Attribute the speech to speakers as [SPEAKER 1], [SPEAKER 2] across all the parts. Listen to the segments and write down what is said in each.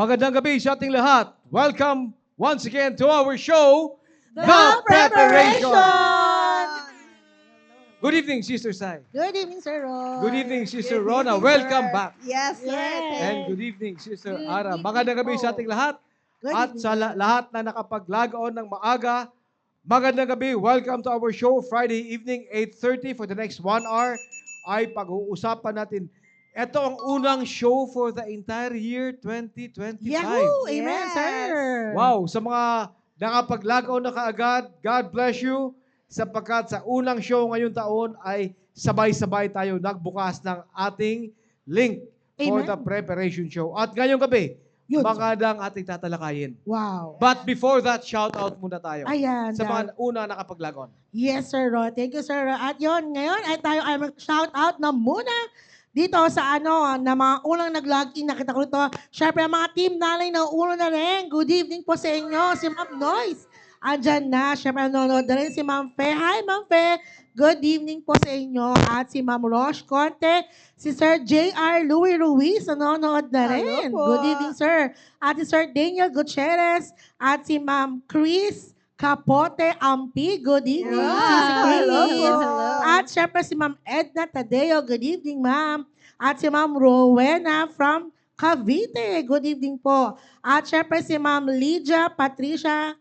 [SPEAKER 1] Magandang gabi sa ating lahat. Welcome once again to our show,
[SPEAKER 2] The Preparation!
[SPEAKER 1] Good evening, Sister Sai.
[SPEAKER 2] Good evening, Sir Roy.
[SPEAKER 1] Good evening, Sister
[SPEAKER 3] Good
[SPEAKER 1] Rona.
[SPEAKER 3] evening,
[SPEAKER 1] Welcome
[SPEAKER 3] sir.
[SPEAKER 1] back.
[SPEAKER 3] Yes, sir.
[SPEAKER 2] Yes.
[SPEAKER 1] And good evening, Sister
[SPEAKER 2] Good
[SPEAKER 1] Ara.
[SPEAKER 2] evening
[SPEAKER 1] Magandang gabi sa
[SPEAKER 2] po.
[SPEAKER 1] ating lahat.
[SPEAKER 2] Good
[SPEAKER 1] At
[SPEAKER 2] evening,
[SPEAKER 1] sa
[SPEAKER 2] sir.
[SPEAKER 1] lahat na nakapag-log-on ng maaga, magandang gabi. Welcome to our show, Friday evening, 8:30. For the next 1 hour, ay pag-uusapan natin. Ito ang unang show for the entire year 2025.
[SPEAKER 2] Yahoo! Amen,
[SPEAKER 3] Yes.
[SPEAKER 2] sir.
[SPEAKER 1] Wow, sa mga nakapag-log-on na kaagad, God bless you sapagkat sa unang show ngayong taon ay sabay-sabay tayo nagbukas ng ating link for
[SPEAKER 2] Amen.
[SPEAKER 1] the preparation show. At ngayong gabi,
[SPEAKER 2] Yun.
[SPEAKER 1] magandang ating tatalakayin.
[SPEAKER 2] Wow.
[SPEAKER 1] But before that, shout out muna tayo
[SPEAKER 2] Ayan.
[SPEAKER 1] sa mga una nakapag-log-on.
[SPEAKER 2] Yes, Sir Roy. Thank you, Sir Roy. At yun, ngayon ay tayo ay mag-shout out na muna dito sa na mga unang nag-login. Nakita ko ito. Siyempre, ang mga team namin na ulo na rin. Good evening po sa inyo. Si Ma'am Noyce. Andyan na. Siyempre, nanonood na rin si Ma'am Fe. Hi, Ma'am Fe. Good evening po sa inyo. At si Ma'am Roche Conte. Si Sir J.R. Louis Ruiz. Nanonood na rin.
[SPEAKER 3] Hello po.
[SPEAKER 2] Good evening, sir. At si Sir Daniel Gutierrez. At si Ma'am Chris Capote Ampi. Good evening.
[SPEAKER 3] Wow.
[SPEAKER 2] Sisi
[SPEAKER 3] Hello
[SPEAKER 2] Chris.
[SPEAKER 3] po.
[SPEAKER 2] At syempre si Ma'am Edna Tadeo. Good evening, ma'am. At si Ma'am Rowena from Cavite. Good evening po. At syempre si Ma'am Lydia Patricia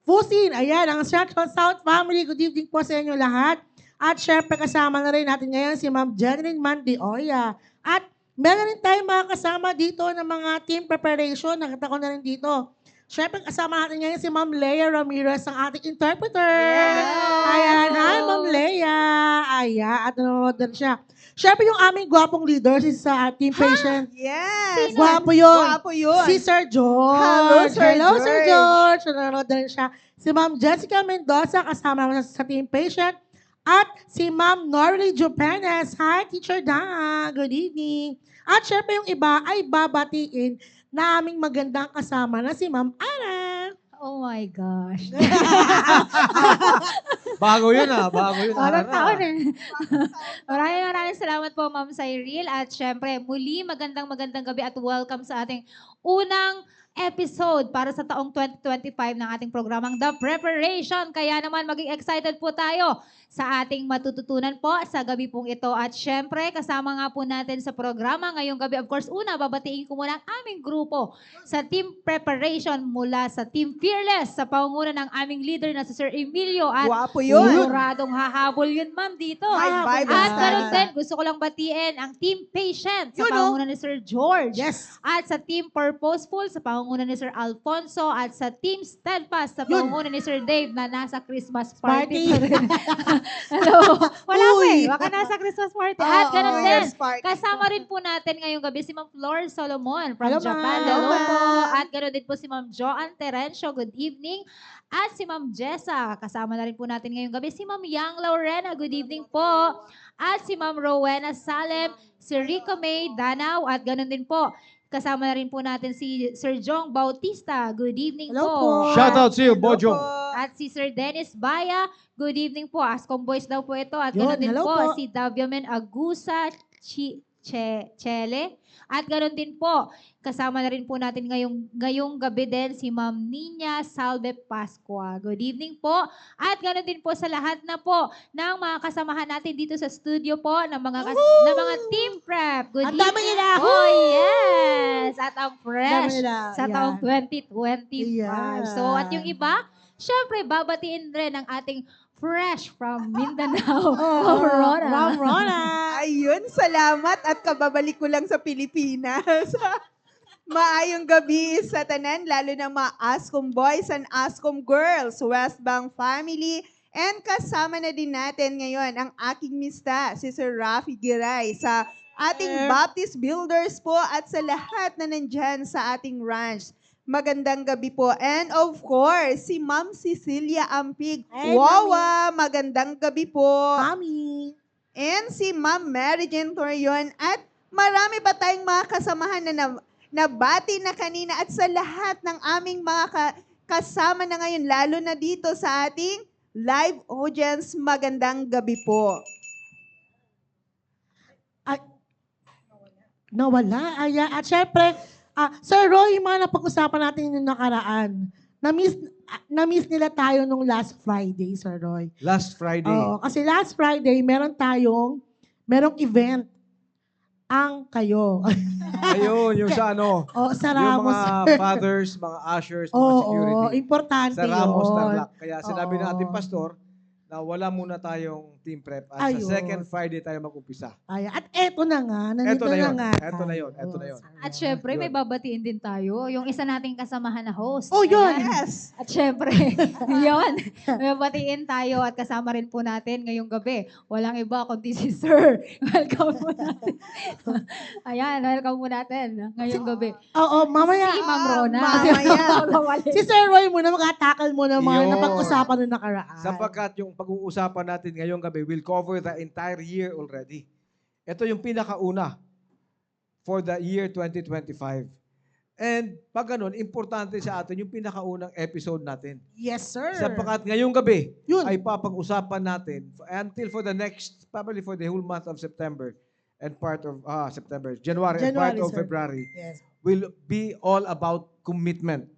[SPEAKER 2] Fusin. Ayan, ang Central South family. Good evening po sa inyo lahat. At syempre kasama na rin natin ngayon si Ma'am Jeneline Mandioya. At meron rin tayong mga kasama dito ng mga team preparation. Nakita ko na rin dito. Syempre kasama natin ngayon si Ma'am Leia Ramirez, ang ating interpreter.
[SPEAKER 3] Yes.
[SPEAKER 2] Ayan, hi Ma'am Leia. Ayan, at nanonood din siya. Syempre yung aming gwapong leader, si sa team patient.
[SPEAKER 3] Yes.
[SPEAKER 2] Gwapo yun.
[SPEAKER 3] Gwapo yun.
[SPEAKER 2] Si Sir George.
[SPEAKER 3] Hello, Sir
[SPEAKER 2] Sir
[SPEAKER 3] George.
[SPEAKER 2] George. Nanonood din siya. Si Ma'am Jessica Mendoza, kasama naman sa team patient. At si Ma'am Norly Jupenes. Hi, Teacher Da. Good evening. At syempre yung iba ay babatiin na aming magandang kasama na si Ma'am Ara.
[SPEAKER 4] Oh my gosh.
[SPEAKER 1] Bago yun bago yun.
[SPEAKER 4] Parang
[SPEAKER 1] Ara.
[SPEAKER 4] taon eh. Maraming salamat po, Ma'am Cyril. At syempre, muli magandang gabi at welcome sa ating unang episode para sa taong 2025 ng ating programang The Preparation. Kaya naman maging excited po tayo sa ating matututunan po sa gabi pong ito. At syempre, kasama nga po natin sa programa ngayong gabi. Of course, una, babatiin ko muna ang aming grupo sa Team Preparation mula sa Team Fearless sa pangunguna ng aming leader na si Sir Emilio. At
[SPEAKER 3] Gwapo yun.
[SPEAKER 4] siguradong hahabol yun, ma'am, dito.
[SPEAKER 3] May Bible
[SPEAKER 4] At
[SPEAKER 3] stand.
[SPEAKER 4] karon din, gusto ko lang batiin ang Team Patient sa
[SPEAKER 2] Yun,
[SPEAKER 4] pangunguna ni Sir George.
[SPEAKER 2] Yes.
[SPEAKER 4] At sa Team Purposeful sa pangunguna ni Sir Alfonso. At sa Team Steadfast sa
[SPEAKER 2] Yun.
[SPEAKER 4] pangunguna ni Sir Dave na nasa Christmas
[SPEAKER 2] Party.
[SPEAKER 4] party. pa rin. Hello. Wala pa
[SPEAKER 2] Uy.
[SPEAKER 4] eh. Baka nasa Christmas party. At ganun din.
[SPEAKER 3] Yes, party.
[SPEAKER 4] Kasama rin po natin ngayong gabi si Ma'am Flor Solomon from
[SPEAKER 2] Hello,
[SPEAKER 4] Japan.
[SPEAKER 2] ma'am.
[SPEAKER 4] Hello
[SPEAKER 3] Hello,
[SPEAKER 4] po.
[SPEAKER 3] ma'am.
[SPEAKER 4] At ganoon din po si Ma'am Joanne Terencio. Good evening. At si Ma'am Jessa. Kasama na rin po natin ngayong gabi si Ma'am Yang Lorena. Good evening po. At si Ma'am Rowena Salem, si Rico May Danaw. At ganoon din po. Kasama na rin po natin si Sir Jong Bautista. Good evening
[SPEAKER 2] Hello
[SPEAKER 4] po.
[SPEAKER 2] po.
[SPEAKER 1] Shout out to you,
[SPEAKER 3] Hello
[SPEAKER 1] Bojo.
[SPEAKER 3] po.
[SPEAKER 4] At si Sir Dennis Baya, good evening po. Ascom Boys daw po ito. At
[SPEAKER 2] Yun,
[SPEAKER 4] ganoon din
[SPEAKER 2] hello
[SPEAKER 4] po,
[SPEAKER 2] po.
[SPEAKER 4] si Daviomen Agusa Chele. At ganoon din po, kasama na rin po natin ngayong gabi din si Ma'am Nina Salve Pascua. Good evening po. At ganoon din po sa lahat na po ng mga kasamahan natin dito sa studio po ng mga ng mga team prep. Good
[SPEAKER 2] Ang dami
[SPEAKER 4] evening
[SPEAKER 2] nila.
[SPEAKER 4] po. Yes. At ang
[SPEAKER 2] Dami
[SPEAKER 4] fresh
[SPEAKER 2] nila.
[SPEAKER 4] sa
[SPEAKER 2] Yan.
[SPEAKER 4] taong 2025.
[SPEAKER 2] Yan.
[SPEAKER 4] So at yung iba, syempre, babatiin rin ang ating fresh from Mindanao,
[SPEAKER 2] Oh,
[SPEAKER 4] Aurora.
[SPEAKER 2] Ma'am Rona.
[SPEAKER 3] Ayun, salamat at kababalik ko lang sa Pilipinas. Maayong gabi sa tanan, lalo na mga Ascom boys and Ascom girls, Westbank family, and kasama na din natin ngayon ang aking mista, si Sir Rafi Giray, sa ating Baptist Builders po at sa lahat na nandyan sa ating ranch. Magandang gabi po. And of course, si Ma'am Cecilia Ampig.
[SPEAKER 2] Hey,
[SPEAKER 3] Wawa, magandang gabi po.
[SPEAKER 2] Mami.
[SPEAKER 3] And si Ma'am Mary Jane Torion. At marami pa tayong mga kasamahan na nabati na kanina. At sa lahat ng aming mga kasama na ngayon, lalo na dito sa ating live audience, magandang gabi po.
[SPEAKER 2] Nawala. Ayan. At syempre, Sir Roy, yung mga napag-usapan natin yung nakaraan, na-miss nila tayo nung last Friday, Sir Roy.
[SPEAKER 1] Last Friday.
[SPEAKER 2] Oo, kasi last Friday, merong event ang kayo.
[SPEAKER 1] Ayun, yung sa ano,
[SPEAKER 2] Sa
[SPEAKER 1] yung
[SPEAKER 2] Ramos.
[SPEAKER 1] mga fathers, mga ushers, mga
[SPEAKER 2] Oo,
[SPEAKER 1] security.
[SPEAKER 2] importante
[SPEAKER 1] Sa Ramos
[SPEAKER 2] yun.
[SPEAKER 1] Tarlac. Kaya sinabi ng
[SPEAKER 2] Oo.
[SPEAKER 1] ating pastor na wala muna tayong team prep at
[SPEAKER 2] Ayun.
[SPEAKER 1] sa second Friday tayo mag-umpisa.
[SPEAKER 2] At eto na nga, nandito
[SPEAKER 1] Eto na yun.
[SPEAKER 2] nga
[SPEAKER 1] Eto na
[SPEAKER 2] tayo.
[SPEAKER 1] yun. Eto na yun.
[SPEAKER 4] At syempre, may
[SPEAKER 1] Yun.
[SPEAKER 4] babatiin din tayo. Yung isa nating kasamahan na host.
[SPEAKER 2] Oh, yun.
[SPEAKER 4] Ayan.
[SPEAKER 3] Yes.
[SPEAKER 4] At syempre, yun. May babatiin tayo at kasama rin po natin ngayong gabi. Walang iba kundi si Sir. Welcome po natin. Ayan, welcome po natin ngayong gabi.
[SPEAKER 2] Oo, mamaya.
[SPEAKER 4] Si Ma'am Rona.
[SPEAKER 3] mamaya.
[SPEAKER 2] Si Sir Roy muna, mag-tackle muna mga
[SPEAKER 1] Yun.
[SPEAKER 2] napag-usapan nung nakaraan.
[SPEAKER 1] Sapagkat yung pag-uusapan natin ngayong gabi will cover the entire year already. Ito yung pinakauna for the year 2025. And pag ganun, importante sa atin yung pinakaunang episode natin.
[SPEAKER 2] Yes, sir.
[SPEAKER 1] Sapagkat ngayong gabi
[SPEAKER 2] Yun.
[SPEAKER 1] ay papag-usapan natin until for the next, probably for the whole month of September and part of January and part
[SPEAKER 2] January,
[SPEAKER 1] of
[SPEAKER 2] sir.
[SPEAKER 1] February
[SPEAKER 2] Yes.
[SPEAKER 1] will be all about commitment.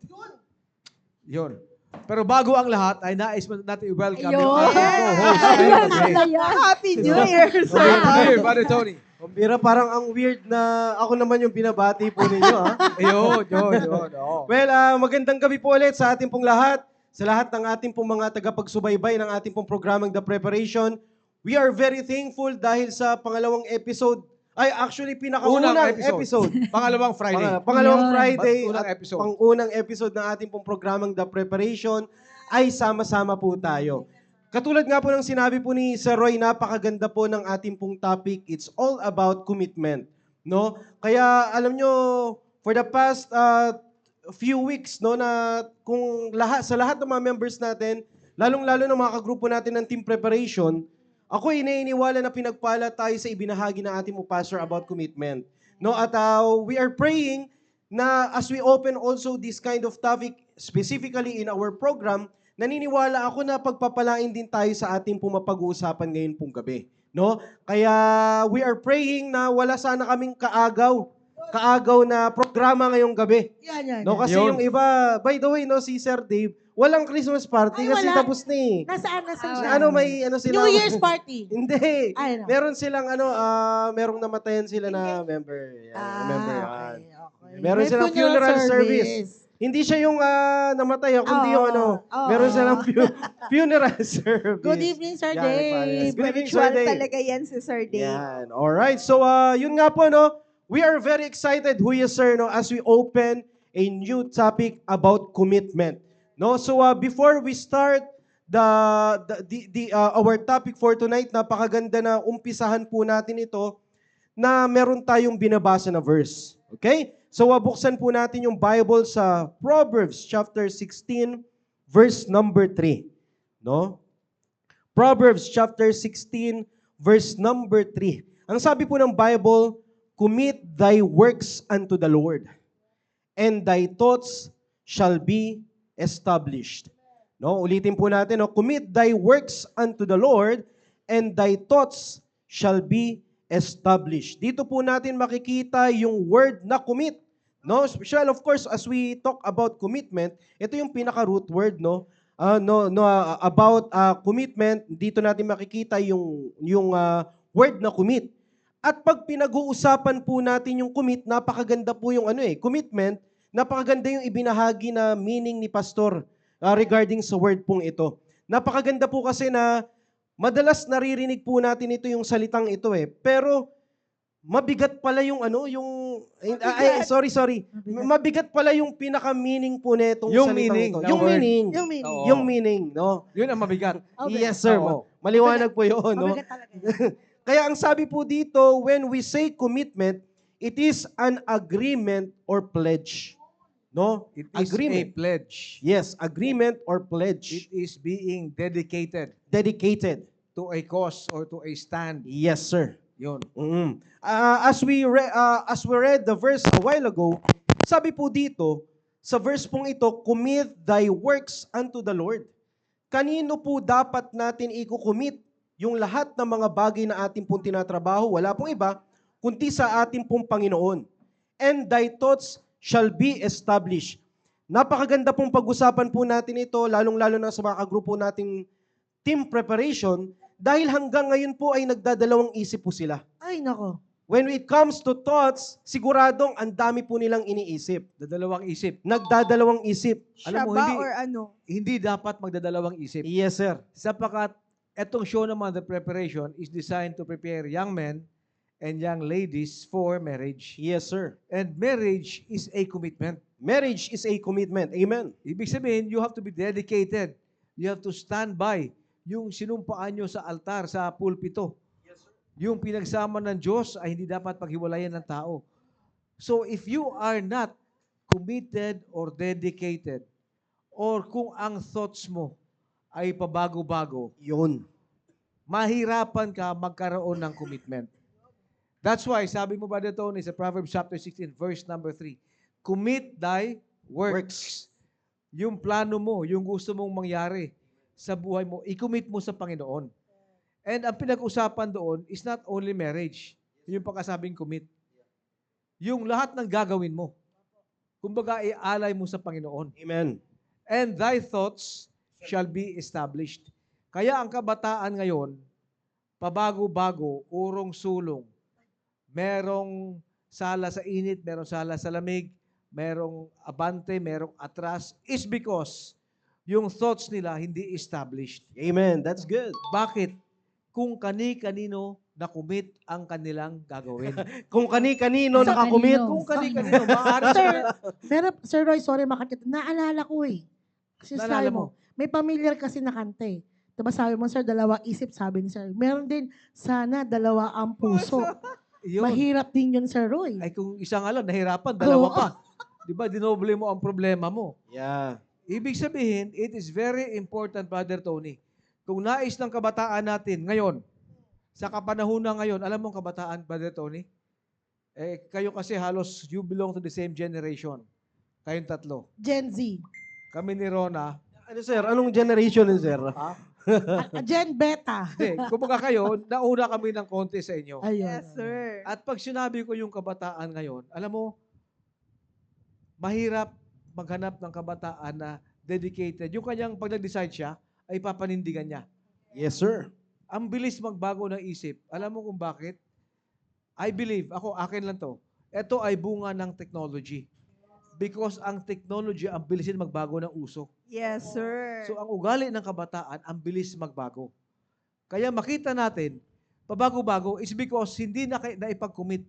[SPEAKER 1] Yun. Pero bago ang lahat, ay nais natin i-welcome yung
[SPEAKER 4] Ayun.
[SPEAKER 1] ating co-host.
[SPEAKER 4] Ayun,
[SPEAKER 1] Ayun,
[SPEAKER 4] ayun.
[SPEAKER 3] Happy New Year, sir.
[SPEAKER 1] Here, Buddy Tony.
[SPEAKER 5] Kumbira, parang ang weird na ako naman yung binabati po ninyo.
[SPEAKER 1] Ayun. Oo.
[SPEAKER 5] Well, magandang gabi po ulit sa ating pong lahat. Sa lahat ng ating pong mga tagapagsubaybay ng ating pong programang The Preparation. We are very thankful dahil sa pangalawang episode. Ay, actually, pinakaunang episode.
[SPEAKER 1] Pangalawang Friday.
[SPEAKER 5] Pangalawang
[SPEAKER 4] Yun.
[SPEAKER 5] Friday
[SPEAKER 1] Unang
[SPEAKER 5] at
[SPEAKER 1] episode.
[SPEAKER 5] pangunang episode ng ating pong programang The Preparation ay sama-sama po tayo. Katulad nga po ng sinabi po ni Sir Roy, napakaganda po ng ating pong topic. It's all about commitment. No? Kaya alam nyo, for the past few weeks, no, na kung sa lahat ng mga members natin, lalong-lalo ng mga kagrupo natin ng team preparation, ako iniiniwala na pinagpala tayo sa ibinahagi ng ating pastor about commitment. No, at we are praying na as we open also this kind of topic specifically in our program, naniniwala ako na pagpapalain din tayo sa ating pumapag-uusapan ngayon pong gabi. No? Kaya we are praying na wala sana kaming kaagaw na programa ngayong gabi.
[SPEAKER 2] Yan.
[SPEAKER 5] No, kasi
[SPEAKER 1] Yun.
[SPEAKER 5] yung iba, by the way, no, si Sir Dave, walang Christmas party
[SPEAKER 2] Ay,
[SPEAKER 5] kasi
[SPEAKER 2] wala.
[SPEAKER 5] tapos na eh.
[SPEAKER 2] Nasaan siya?
[SPEAKER 5] Ano, may ano sila.
[SPEAKER 2] New Year's party.
[SPEAKER 5] Hindi.
[SPEAKER 2] Ay, no.
[SPEAKER 5] Meron silang merong namatayan sila na member. Member yan.
[SPEAKER 2] Okay.
[SPEAKER 5] Meron
[SPEAKER 2] May
[SPEAKER 5] silang funeral service. Hindi siya yung namatay, kundi yung meron silang funeral service.
[SPEAKER 2] Good evening, Sir
[SPEAKER 5] Yan,
[SPEAKER 2] Dave.
[SPEAKER 5] Good evening, Sir
[SPEAKER 3] Spiritual
[SPEAKER 5] Dave.
[SPEAKER 3] talaga yan si Sir Dave.
[SPEAKER 5] Yan. Alright. So, yun nga po, no? We are very excited, Huya Sir, no, as we open a new topic about commitment. No? So, before we start our topic for tonight, napakaganda na umpisahan po natin ito na meron tayong binabasa na verse. Okay? So, buksan po natin yung Bible sa Proverbs chapter 16, verse number 3. No? Proverbs chapter 16, verse number 3. Ang sabi po ng Bible, commit thy works unto the Lord, and thy thoughts shall be established. No, ulitin po natin, no? Commit thy works unto the Lord, and thy thoughts shall be established. Dito po natin makikita yung word na commit. No, special of course as we talk about commitment, ito yung pinaka-root word, no? About commitment, dito natin makikita yung word na commit. At pag pinag-uusapan po natin yung commit, napakaganda po yung commitment, napakaganda yung ibinahagi na meaning ni pastor regarding sa word pong ito. Napakaganda po kasi na madalas naririnig po natin ito yung salitang ito pero mabigat pala yung sorry. Mabigat pala yung pinaka-meaning po netong
[SPEAKER 1] Yung
[SPEAKER 5] salitang
[SPEAKER 1] meaning,
[SPEAKER 5] ito.
[SPEAKER 1] the
[SPEAKER 5] Yung
[SPEAKER 1] word.
[SPEAKER 5] meaning.
[SPEAKER 1] Oo.
[SPEAKER 5] Yung meaning, no?
[SPEAKER 1] Yun ang mabigat.
[SPEAKER 2] Okay.
[SPEAKER 5] Yes, sir.
[SPEAKER 1] Oo.
[SPEAKER 5] Maliwanag po yun, no?
[SPEAKER 2] Mabigat talaga.
[SPEAKER 5] Kaya ang sabi po dito, when we say commitment, it is an agreement or pledge. No?
[SPEAKER 1] It is
[SPEAKER 5] Agreement.
[SPEAKER 1] a pledge.
[SPEAKER 5] Yes, agreement or
[SPEAKER 1] It
[SPEAKER 5] pledge.
[SPEAKER 1] is being dedicated
[SPEAKER 5] Dedicated.
[SPEAKER 1] to a cause or to a stand.
[SPEAKER 5] Yes, sir.
[SPEAKER 1] Yun.
[SPEAKER 5] Mm. As we read the verse a while ago, sabi po dito, sa verse pong ito, commit thy works unto the Lord. Kanino po dapat natin i-commit yung lahat ng mga bagay na ating pong tinatrabaho? Wala pong iba, kundi sa ating pong Panginoon. And thy thoughts shall be established. Napakaganda pong pag-usapan po natin ito, lalong-lalo na sa mga kagrupo nating team preparation, dahil hanggang ngayon po ay nagdadalawang isip po sila.
[SPEAKER 2] Ay, nako.
[SPEAKER 5] When it comes to thoughts, siguradong ang dami po nilang iniisip.
[SPEAKER 1] Dadalawang isip.
[SPEAKER 5] Nagdadalawang isip.
[SPEAKER 3] Siya
[SPEAKER 1] Alam mo,
[SPEAKER 3] ba
[SPEAKER 1] hindi-
[SPEAKER 3] or ano?
[SPEAKER 1] Hindi dapat magdadalawang isip.
[SPEAKER 5] Yes, sir.
[SPEAKER 1] Sapagkat etong show naman, The Preparation, is designed to prepare young men and young ladies for marriage.
[SPEAKER 5] Yes, sir.
[SPEAKER 1] And marriage is a commitment.
[SPEAKER 5] Marriage is a commitment. Amen.
[SPEAKER 1] Ibig sabihin, you have to be dedicated. You have to stand by yung sinumpaan nyo sa altar, sa pulpito. Yung pinagsama ng Diyos ay hindi dapat paghiwalayan ng tao. So if you are not committed or dedicated, or kung ang thoughts mo ay pabago-bago,
[SPEAKER 5] Yun.
[SPEAKER 1] mahirapan ka magkaroon ng commitment. That's why, sabi mo ba dito ni sa Proverbs chapter 16, verse number 3, commit thy works. Yung plano mo, yung gusto mong mangyari sa buhay mo, i-commit mo sa Panginoon. And ang pinag-usapan doon is not only marriage. Yung pagkasabing commit. Yung lahat ng gagawin mo. Kumbaga, ialay mo sa Panginoon.
[SPEAKER 5] Amen.
[SPEAKER 1] And thy thoughts shall be established. Kaya ang kabataan ngayon, pabago-bago, urong-sulong. Merong sala sa init, merong sala sa lamig, merong abante, merong atras, is because yung thoughts nila hindi established.
[SPEAKER 5] Amen. That's good.
[SPEAKER 1] Bakit? Kung kani-kanino na-commit ang kanilang gagawin.
[SPEAKER 5] Kung kani-kanino
[SPEAKER 4] Sa
[SPEAKER 5] nakakumit,
[SPEAKER 4] kanino?
[SPEAKER 1] Kung kani-kanino, maaari
[SPEAKER 2] Sir,
[SPEAKER 1] sila.
[SPEAKER 2] pero Sir Roy, sorry makakita. Naalala ko eh. Kasi
[SPEAKER 1] Naalala
[SPEAKER 2] sabi mo, may familiar kasi na kanta eh. Diba sabi mo, Sir, dalawa isip, sabi ni Sir. Meron din, sana dalawa ang puso.
[SPEAKER 1] Yun.
[SPEAKER 2] Mahirap din yun, Sir Roy.
[SPEAKER 1] Ay kung isang alam, nahirapan, dalawa
[SPEAKER 2] Oo.
[SPEAKER 1] pa. Di ba, dinoble mo ang problema mo.
[SPEAKER 5] Yeah.
[SPEAKER 1] Ibig sabihin, it is very important, Brother Tony. Kung nais ng kabataan natin ngayon, sa kapanahunan ngayon, alam mo ang kabataan, Brother Tony? Kayo kasi halos, you belong to the same generation. Kayong tatlo.
[SPEAKER 2] Gen Z.
[SPEAKER 1] Kami ni Rona.
[SPEAKER 5] Ano, sir? Anong generation ni sir?
[SPEAKER 2] Gen Beta.
[SPEAKER 1] Hindi, kumbaga kayo, nauna kami ng konti sa inyo.
[SPEAKER 2] Ayun.
[SPEAKER 3] Yes, sir.
[SPEAKER 1] At pag sinabi ko yung kabataan ngayon, alam mo, mahirap maghanap ng kabataan na dedicated. Yung kanyang pag nag-decide siya, ay papanindigan niya.
[SPEAKER 5] Yes, sir.
[SPEAKER 1] Ang bilis magbago ng isip. Alam mo kung bakit? I believe, akin lang to, ito ay bunga ng technology. Because ang technology, ang bilisin magbago ng uso.
[SPEAKER 3] Yes, sir.
[SPEAKER 1] So ang ugali ng kabataan, ang bilis magbago. Kaya makita natin, pabago-bago is because hindi na ipag-commit.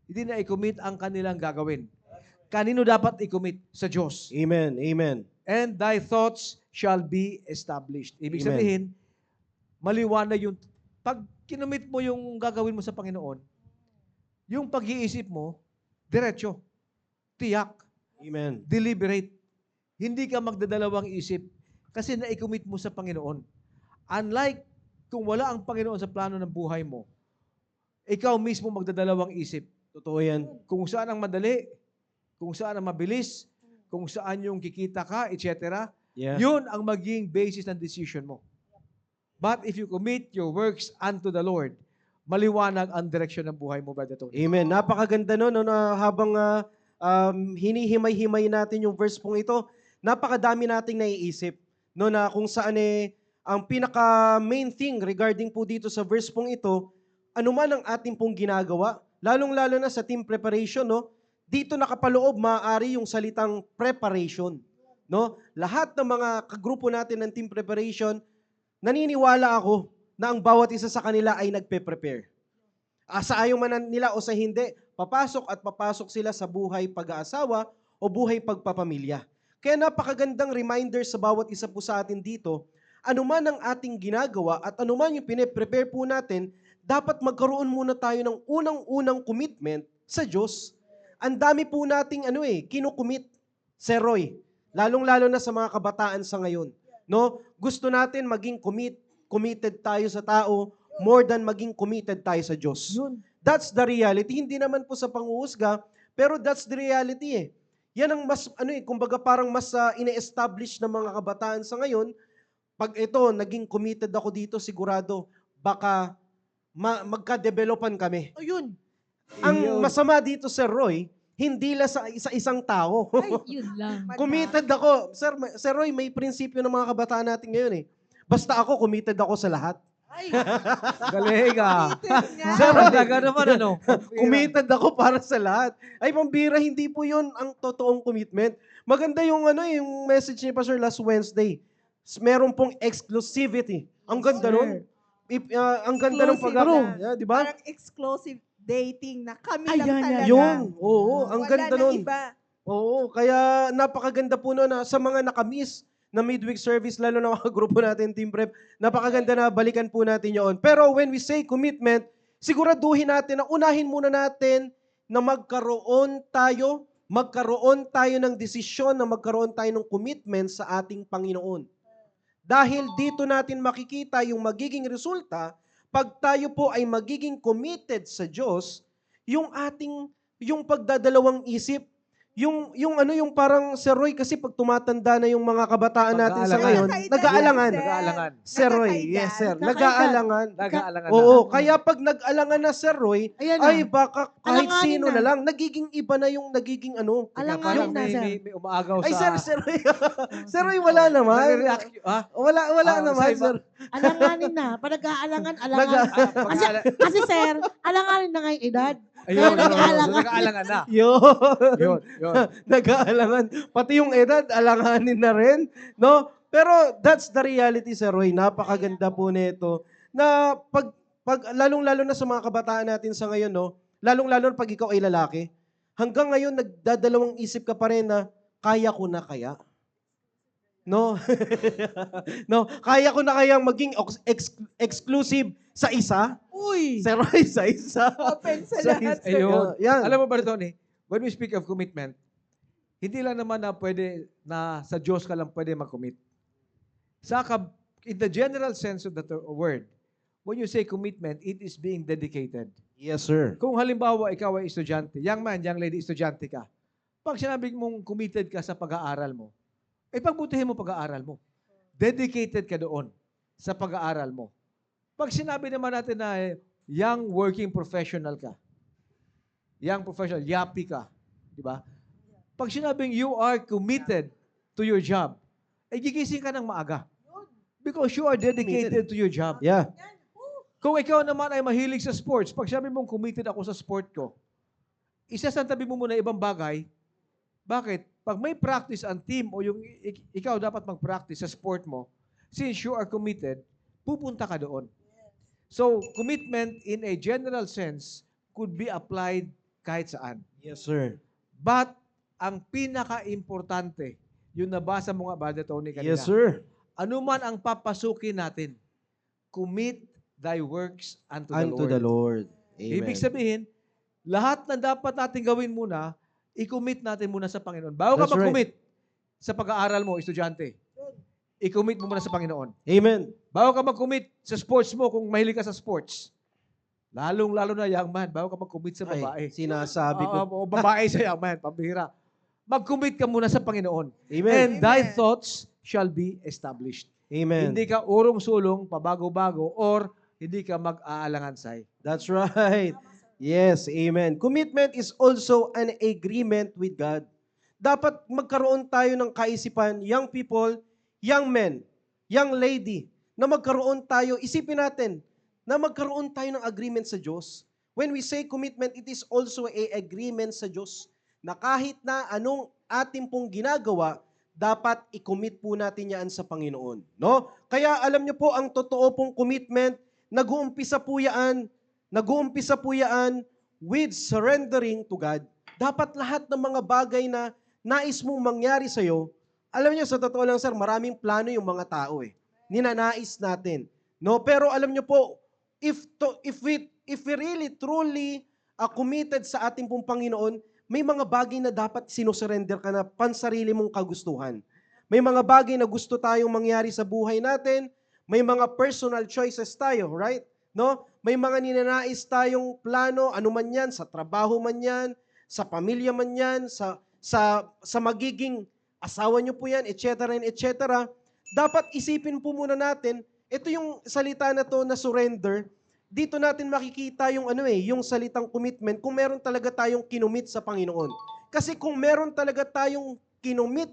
[SPEAKER 1] Hindi na i-commit ang kanilang gagawin. Kanino dapat i-commit? Sa Diyos.
[SPEAKER 5] Amen. Amen.
[SPEAKER 1] And thy thoughts shall be established. Ibig
[SPEAKER 5] Amen.
[SPEAKER 1] sabihin, maliwanag yung, pag kinumit mo yung gagawin mo sa Panginoon, yung pag-iisip mo, diretso, tiyak,
[SPEAKER 5] Amen.
[SPEAKER 1] deliberate. Hindi ka magdadalawang isip kasi na-commit mo sa Panginoon. Unlike kung wala ang Panginoon sa plano ng buhay mo, ikaw mismo magdadalawang isip.
[SPEAKER 5] Totoo yan.
[SPEAKER 1] Kung saan ang madali, kung saan ang mabilis, kung saan yung kikita ka, etc.
[SPEAKER 5] Yeah.
[SPEAKER 1] Yun ang maging basis ng decision mo. But if you commit your works unto the Lord, maliwanag ang direksyon ng buhay mo, Brother Tony.
[SPEAKER 5] Amen. Napakaganda no, na habang hinihimay-himay natin yung verse pong ito, napakadami nating naiisip no, na kung saan ang pinaka-main thing regarding po dito sa verse pong ito, ano man ang ating pong ginagawa, lalong-lalo na sa team preparation, no, dito nakapaloob maaari yung salitang preparation. No? Lahat ng mga kagrupo natin ng team preparation, naniniwala ako na ang bawat isa sa kanila ay nagpe-prepare. Sa ayaw man nila o sa hindi, papasok sila sa buhay pag-aasawa o buhay pagpapamilya. Kaya napakagandang reminder sa bawat isa po sa atin dito, anuman ang ating ginagawa at anuman yung pine-prepare po natin, dapat magkaroon muna tayo ng unang-unang commitment sa Diyos. Ang dami po nating kinukumit, Sir Roy, lalong-lalo na sa mga kabataan sa ngayon. No? Gusto natin maging committed tayo sa tao more than maging committed tayo sa Diyos.
[SPEAKER 2] Yun.
[SPEAKER 5] That's the reality. Hindi naman po sa panghuhusga, pero that's the reality . Yan ang mas, kumbaga parang mas ine-establish ng mga kabataan sa ngayon. Pag ito, naging committed ako dito, sigurado, baka magka-developan kami.
[SPEAKER 2] O yun.
[SPEAKER 5] Ang masama dito, Sir Roy, Hindi lang sa isang tao.
[SPEAKER 4] Yun lang.
[SPEAKER 5] Committed ako. Sir Roy, may prinsipyo ng mga kabataan natin ngayon eh. Basta ako, committed ako sa lahat.
[SPEAKER 2] Ay,
[SPEAKER 1] Galing ah.
[SPEAKER 3] Nga.
[SPEAKER 1] Sir, talaga naman ano.
[SPEAKER 5] Committed ako para sa lahat. Ay, pambira, hindi po yun ang totoong commitment. Maganda yung yung message ni Pastor last Wednesday. Meron pong exclusivity. Ang ganda nun. Ang ganda ng
[SPEAKER 3] Exclusive na.
[SPEAKER 5] di ba?
[SPEAKER 3] Parang exclusive dating na kami
[SPEAKER 2] Ayan,
[SPEAKER 3] lang talaga.
[SPEAKER 5] Yun. Oo, ang
[SPEAKER 3] Wala
[SPEAKER 5] ganda
[SPEAKER 3] na
[SPEAKER 5] nun.
[SPEAKER 3] iba.
[SPEAKER 5] Oo, kaya napakaganda po nun sa mga nakamiss na midweek service, lalo na mga grupo natin, Team Prep, napakaganda na balikan po natin yun. Pero when we say commitment, siguraduhin natin na unahin muna natin na magkaroon tayo ng desisyon na magkaroon tayo ng commitment sa ating Panginoon. Dahil dito natin makikita yung magiging resulta pag tayo po ay magiging committed sa Diyos, yung pagdadalawang isip, yung parang Sir Roy, kasi pag tumatanda na yung mga kabataan natin sa ngayon, nag-aalangan.
[SPEAKER 1] Nag-aalangan.
[SPEAKER 5] Sir Roy,
[SPEAKER 3] Nakakaedad.
[SPEAKER 5] yes sir,
[SPEAKER 2] Nakakaedad.
[SPEAKER 5] nag-aalangan.
[SPEAKER 1] Nag-aalangan
[SPEAKER 5] Oo,
[SPEAKER 1] na.
[SPEAKER 5] kaya pag nag-alangan na Sir Roy,
[SPEAKER 2] ayan
[SPEAKER 5] ay
[SPEAKER 2] na.
[SPEAKER 5] baka kahit
[SPEAKER 2] Alanganin
[SPEAKER 5] sino
[SPEAKER 2] na.
[SPEAKER 5] na lang, nagiging iba na yung nagiging
[SPEAKER 2] Alanganin
[SPEAKER 1] Parang
[SPEAKER 2] na, sir.
[SPEAKER 1] may umaagaw
[SPEAKER 5] Ay
[SPEAKER 1] sa...
[SPEAKER 5] Sir Roy, Sir Roy, wala naman.
[SPEAKER 1] Nare-react. Ha?
[SPEAKER 5] Wala
[SPEAKER 1] Ah,
[SPEAKER 5] naman,
[SPEAKER 1] sa iba.
[SPEAKER 5] sir.
[SPEAKER 2] Alanganin na. Pag nag-aalangan,
[SPEAKER 5] Nag-
[SPEAKER 2] alangan. Kasi,
[SPEAKER 1] Pag-aala-
[SPEAKER 2] kasi sir, alanganin na nga yung edad.
[SPEAKER 1] Ayun,
[SPEAKER 2] Kaya nag-aalangan.
[SPEAKER 1] so nag-aalangan na.
[SPEAKER 5] Yun.
[SPEAKER 1] Yun.
[SPEAKER 5] Nag-aalangan. Pati yung edad, alanganin na rin. No? Pero that's the reality, Sir Roy. Napakaganda po nito. Na pag lalong-lalo na sa mga kabataan natin sa ngayon, no? Lalong-lalo na pag ikaw ay lalaki, hanggang ngayon nagdadalawang isip ka pa rin na, kaya ko na kaya? No? No? Kaya ko na kayang maging exclusive sa isa?
[SPEAKER 2] Uy!
[SPEAKER 5] Sir Roy, sa isa.
[SPEAKER 3] Open sa
[SPEAKER 5] Sa
[SPEAKER 3] lahat.
[SPEAKER 5] isa.
[SPEAKER 1] Ayun.
[SPEAKER 5] Yan.
[SPEAKER 1] Alam mo ba, Tony, when we speak of commitment, hindi lang naman na pwede na sa Diyos ka lang pwede mag-commit. In the general sense of the word, when you say commitment, it is being dedicated.
[SPEAKER 5] Yes, sir.
[SPEAKER 1] Kung halimbawa ikaw ay estudyante, young man, young lady, estudyante ka, pag sinabi mong committed ka sa pag-aaral mo, pagbutihin mo pag-aaral mo. Dedicated ka doon sa pag-aaral mo. Pag sinabi naman natin na young working professional ka, young professional, yapi ka, di ba? Pag sinabing you are committed to your job, gigising ka ng maaga. Because you are dedicated to your job.
[SPEAKER 5] Yeah.
[SPEAKER 1] Kung ikaw naman ay mahilig sa sports, pag sabi mong committed ako sa sport ko, isasantabi mo muna ibang bagay. Bakit? Pag may practice ang team o yung ikaw dapat mag-practice sa sport mo, since you are committed, pupunta ka doon. So, commitment in a general sense could be applied kahit saan.
[SPEAKER 5] Yes, sir.
[SPEAKER 1] But, ang pinaka-importante, yung nabasa mo nga, Brother Tony, kanina.
[SPEAKER 5] Yes, sir.
[SPEAKER 1] Ano man ang papasukin natin, commit thy works unto
[SPEAKER 5] Unto
[SPEAKER 1] the
[SPEAKER 5] the
[SPEAKER 1] Lord.
[SPEAKER 5] Lord. Amen.
[SPEAKER 1] Ibig sabihin, lahat na dapat natin gawin muna, i-commit natin muna sa Panginoon. Bago ka
[SPEAKER 5] That's
[SPEAKER 1] mag-commit sa pag-aaral mo, estudyante, i-commit mo muna sa Panginoon.
[SPEAKER 5] Amen.
[SPEAKER 1] Bago ka mag-commit sa sports mo, kung mahilig ka sa sports, lalong-lalo na young man, bago ka mag-commit sa babae.
[SPEAKER 5] Ay, sinasabi ko.
[SPEAKER 1] O babae sa young man, pambihira. Mag-commit ka muna sa Panginoon.
[SPEAKER 5] Amen.
[SPEAKER 1] And thy thoughts shall be established.
[SPEAKER 5] Amen.
[SPEAKER 1] Hindi ka urong-sulong, pabago-bago, or hindi ka mag-aalangansay.
[SPEAKER 5] That's right. Yes, amen. Commitment is also an agreement with God. Dapat magkaroon tayo ng kaisipan, young people, young men, young lady, na magkaroon tayo, isipin natin, na magkaroon tayo ng agreement sa Diyos. When we say commitment, it is also a agreement sa Diyos na kahit na anong ating pong ginagawa, dapat i-commit po natin yan sa Panginoon. No? Kaya alam niyo po, ang totoo pong commitment, nag-uumpisa po yan with surrendering to God. Dapat lahat ng mga bagay na nais mong mangyari sa'yo, alam niyo, sa totoo lang sir, maraming plano yung mga tao eh. Ninanais natin. No? Pero alam niyo po, if we really truly committed sa ating pong Panginoon, may mga bagay na dapat sinusurrender ka na pansarili mong kagustuhan. May mga bagay na gusto tayong mangyari sa buhay natin, may mga personal choices tayo, right? No? May mga ninanais tayong plano, ano man yan, sa trabaho man yan, sa pamilya man yan, sa magiging asawa nyo po yan, etc. etc. Dapat isipin po muna natin, ito yung salita na to na surrender, dito natin makikita yung yung salitang commitment kung meron talaga tayong kinumit sa Panginoon. Kasi kung meron talaga tayong kinumit,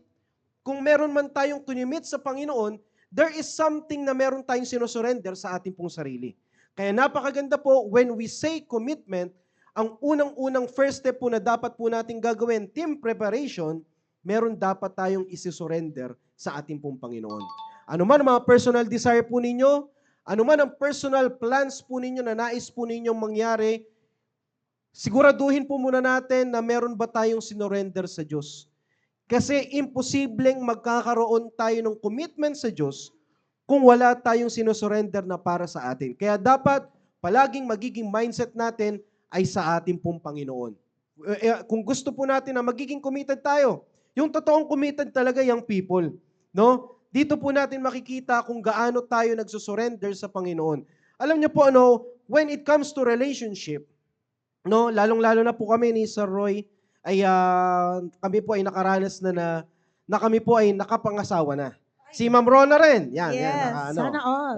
[SPEAKER 5] kung meron man tayong kinumit sa Panginoon, there is something na meron tayong sinusurrender sa ating pong sarili. Kaya napakaganda po, when we say commitment, ang unang-unang first step po na dapat po natin gagawin, team preparation, meron dapat tayong isusurrender sa ating pong Panginoon. Ano man ang mga personal desire po ninyo, ano man ang personal plans po ninyo na nais po ninyong mangyari, siguraduhin po muna natin na meron ba tayong sinurrender sa Diyos. Kasi imposibleng magkakaroon tayo ng commitment sa Diyos kung wala tayong sinusurrender na para sa atin. Kaya dapat palaging magiging mindset natin ay sa ating pong Panginoon. Kung gusto po natin na magiging committed tayo, yung totoong committed talaga yung people. No? Dito po natin makikita kung gaano tayo nagsusurrender sa Panginoon. Alam niyo po, when it comes to relationship, no, lalong-lalo na po kami ni Sir Roy, ay kami po ay nakaranas na kami po ay nakapangasawa na. Si Ma'am Rona rin. Yan,
[SPEAKER 3] Yes,
[SPEAKER 2] Sana all.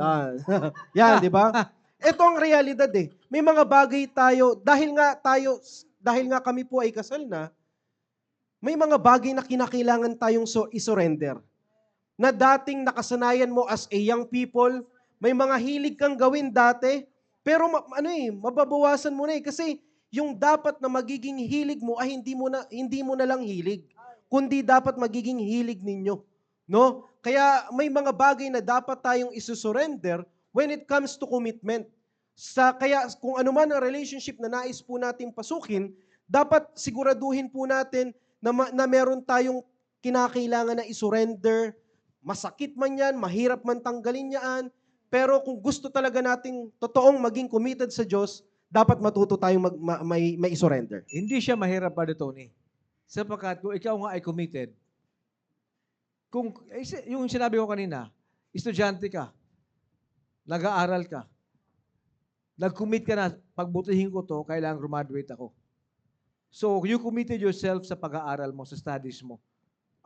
[SPEAKER 5] Yan, di ba? Ito ang realidad eh. May mga bagay tayo, dahil nga kami po ay kasal na, may mga bagay na kinakailangan tayong isurrender. Na dating nakasanayan mo as a young people, may mga hilig kang gawin dati, pero mababawasan mo na eh. Kasi yung dapat na magiging hilig mo ay hindi mo na lang hilig, kundi dapat magiging hilig ninyo. No? Kaya may mga bagay na dapat tayong isusurrender when it comes to commitment. Kaya kung ano man ang relationship na nais po natin pasukin, dapat siguraduhin po natin na meron tayong kinakailangan na isurrender. Masakit man yan, mahirap man tanggalin yan, pero kung gusto talaga nating totoong maging committed sa Diyos, dapat matuto tayong may isurrender.
[SPEAKER 1] Hindi siya mahirap, Brother Tony. Sapagkat kung ikaw nga ay committed, yung sinabi ko kanina, estudyante ka, nag-aaral ka, nag-commit ka na, pagbutihin ko to, kailangan graduate ako. So, you committed yourself sa pag-aaral mo, sa studies mo.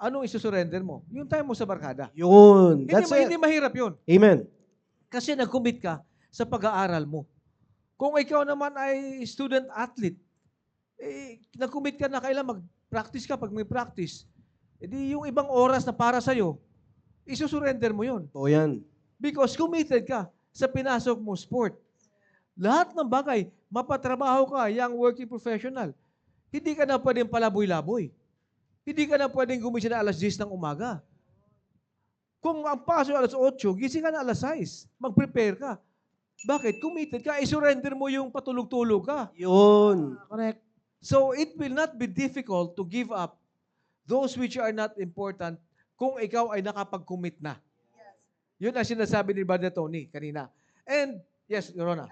[SPEAKER 1] Anong isusurrender mo? Yung time mo sa barkada.
[SPEAKER 5] Yun. That's
[SPEAKER 1] Hindi
[SPEAKER 5] it.
[SPEAKER 1] mahirap yun.
[SPEAKER 5] Amen.
[SPEAKER 1] Kasi nag-commit ka sa pag-aaral mo. Kung ikaw naman ay student athlete, nag-commit ka na kailan mag-practice ka pag may practice. Edi yung ibang oras na para sa'yo, isusurrender mo yun.
[SPEAKER 5] O yan.
[SPEAKER 1] Because committed ka sa pinasok mo sport. Lahat ng bagay, mapatrabaho ka, young working professional. Hindi ka na pwedeng palaboy-laboy. Hindi ka na pwedeng gumising na alas 10 ng umaga. Kung ang pasok alas 8, gising ka na alas 6. Mag-prepare ka. Bakit? Committed ka. I-surrender mo yung patulog-tulog ka.
[SPEAKER 5] Yun.
[SPEAKER 2] Correct.
[SPEAKER 1] So, it will not be difficult to give up those which are not important kung ikaw ay nakapag-commit na. Yun ang sinasabi ni Brother Tony kanina. And, yes, Rona.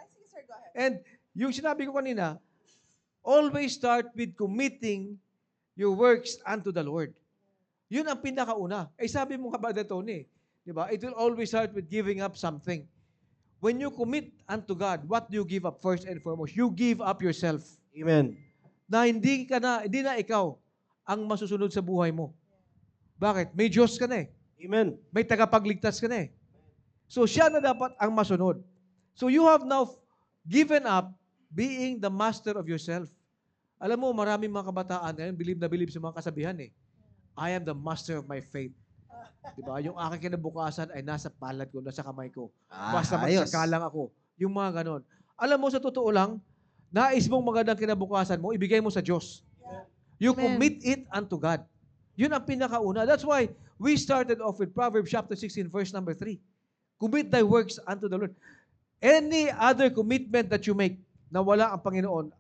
[SPEAKER 1] And yung sinabi ko kanina, always start with committing your works unto the Lord. Yun ang pinakauna. Sabi mo ka, Brother Tony, di ba? It will always start with giving up something. When you commit unto God, what do you give up first and foremost? You give up yourself.
[SPEAKER 5] Amen.
[SPEAKER 1] Na hindi na ikaw ang masusunod sa buhay mo. Bakit? May Diyos ka na eh.
[SPEAKER 5] Amen.
[SPEAKER 1] May tagapagligtas ka na eh. So siya na dapat ang masunod. So you have now given up being the master of yourself. Alam mo, maraming mga kabataan ngayon, believe sa mga kasabihan eh. I am the master of my fate. Diba? Yung aking kinabukasan ay nasa palad ko, nasa kamay ko. Basta magkakalang ako. Yung mga ganon. Alam mo, sa totoo lang, nais mong magandang kinabukasan mo, ibigay mo sa Diyos. You
[SPEAKER 2] Amen.
[SPEAKER 1] commit it unto God. Yun ang pinakauna. That's why we started off with Proverbs chapter 16, verse number 3. Commit thy works unto the Lord. Any other commitment that you make na wala ang Panginoon,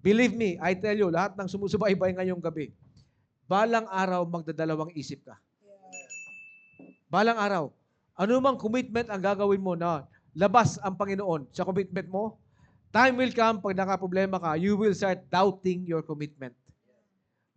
[SPEAKER 1] believe me, I tell you, lahat ng sumusubaybay ngayong gabi, balang araw magdadalawang isip ka. Balang araw. Ano mang commitment ang gagawin mo na labas ang Panginoon sa commitment mo, time will come, pag nakaproblema ka, you will start doubting your commitment.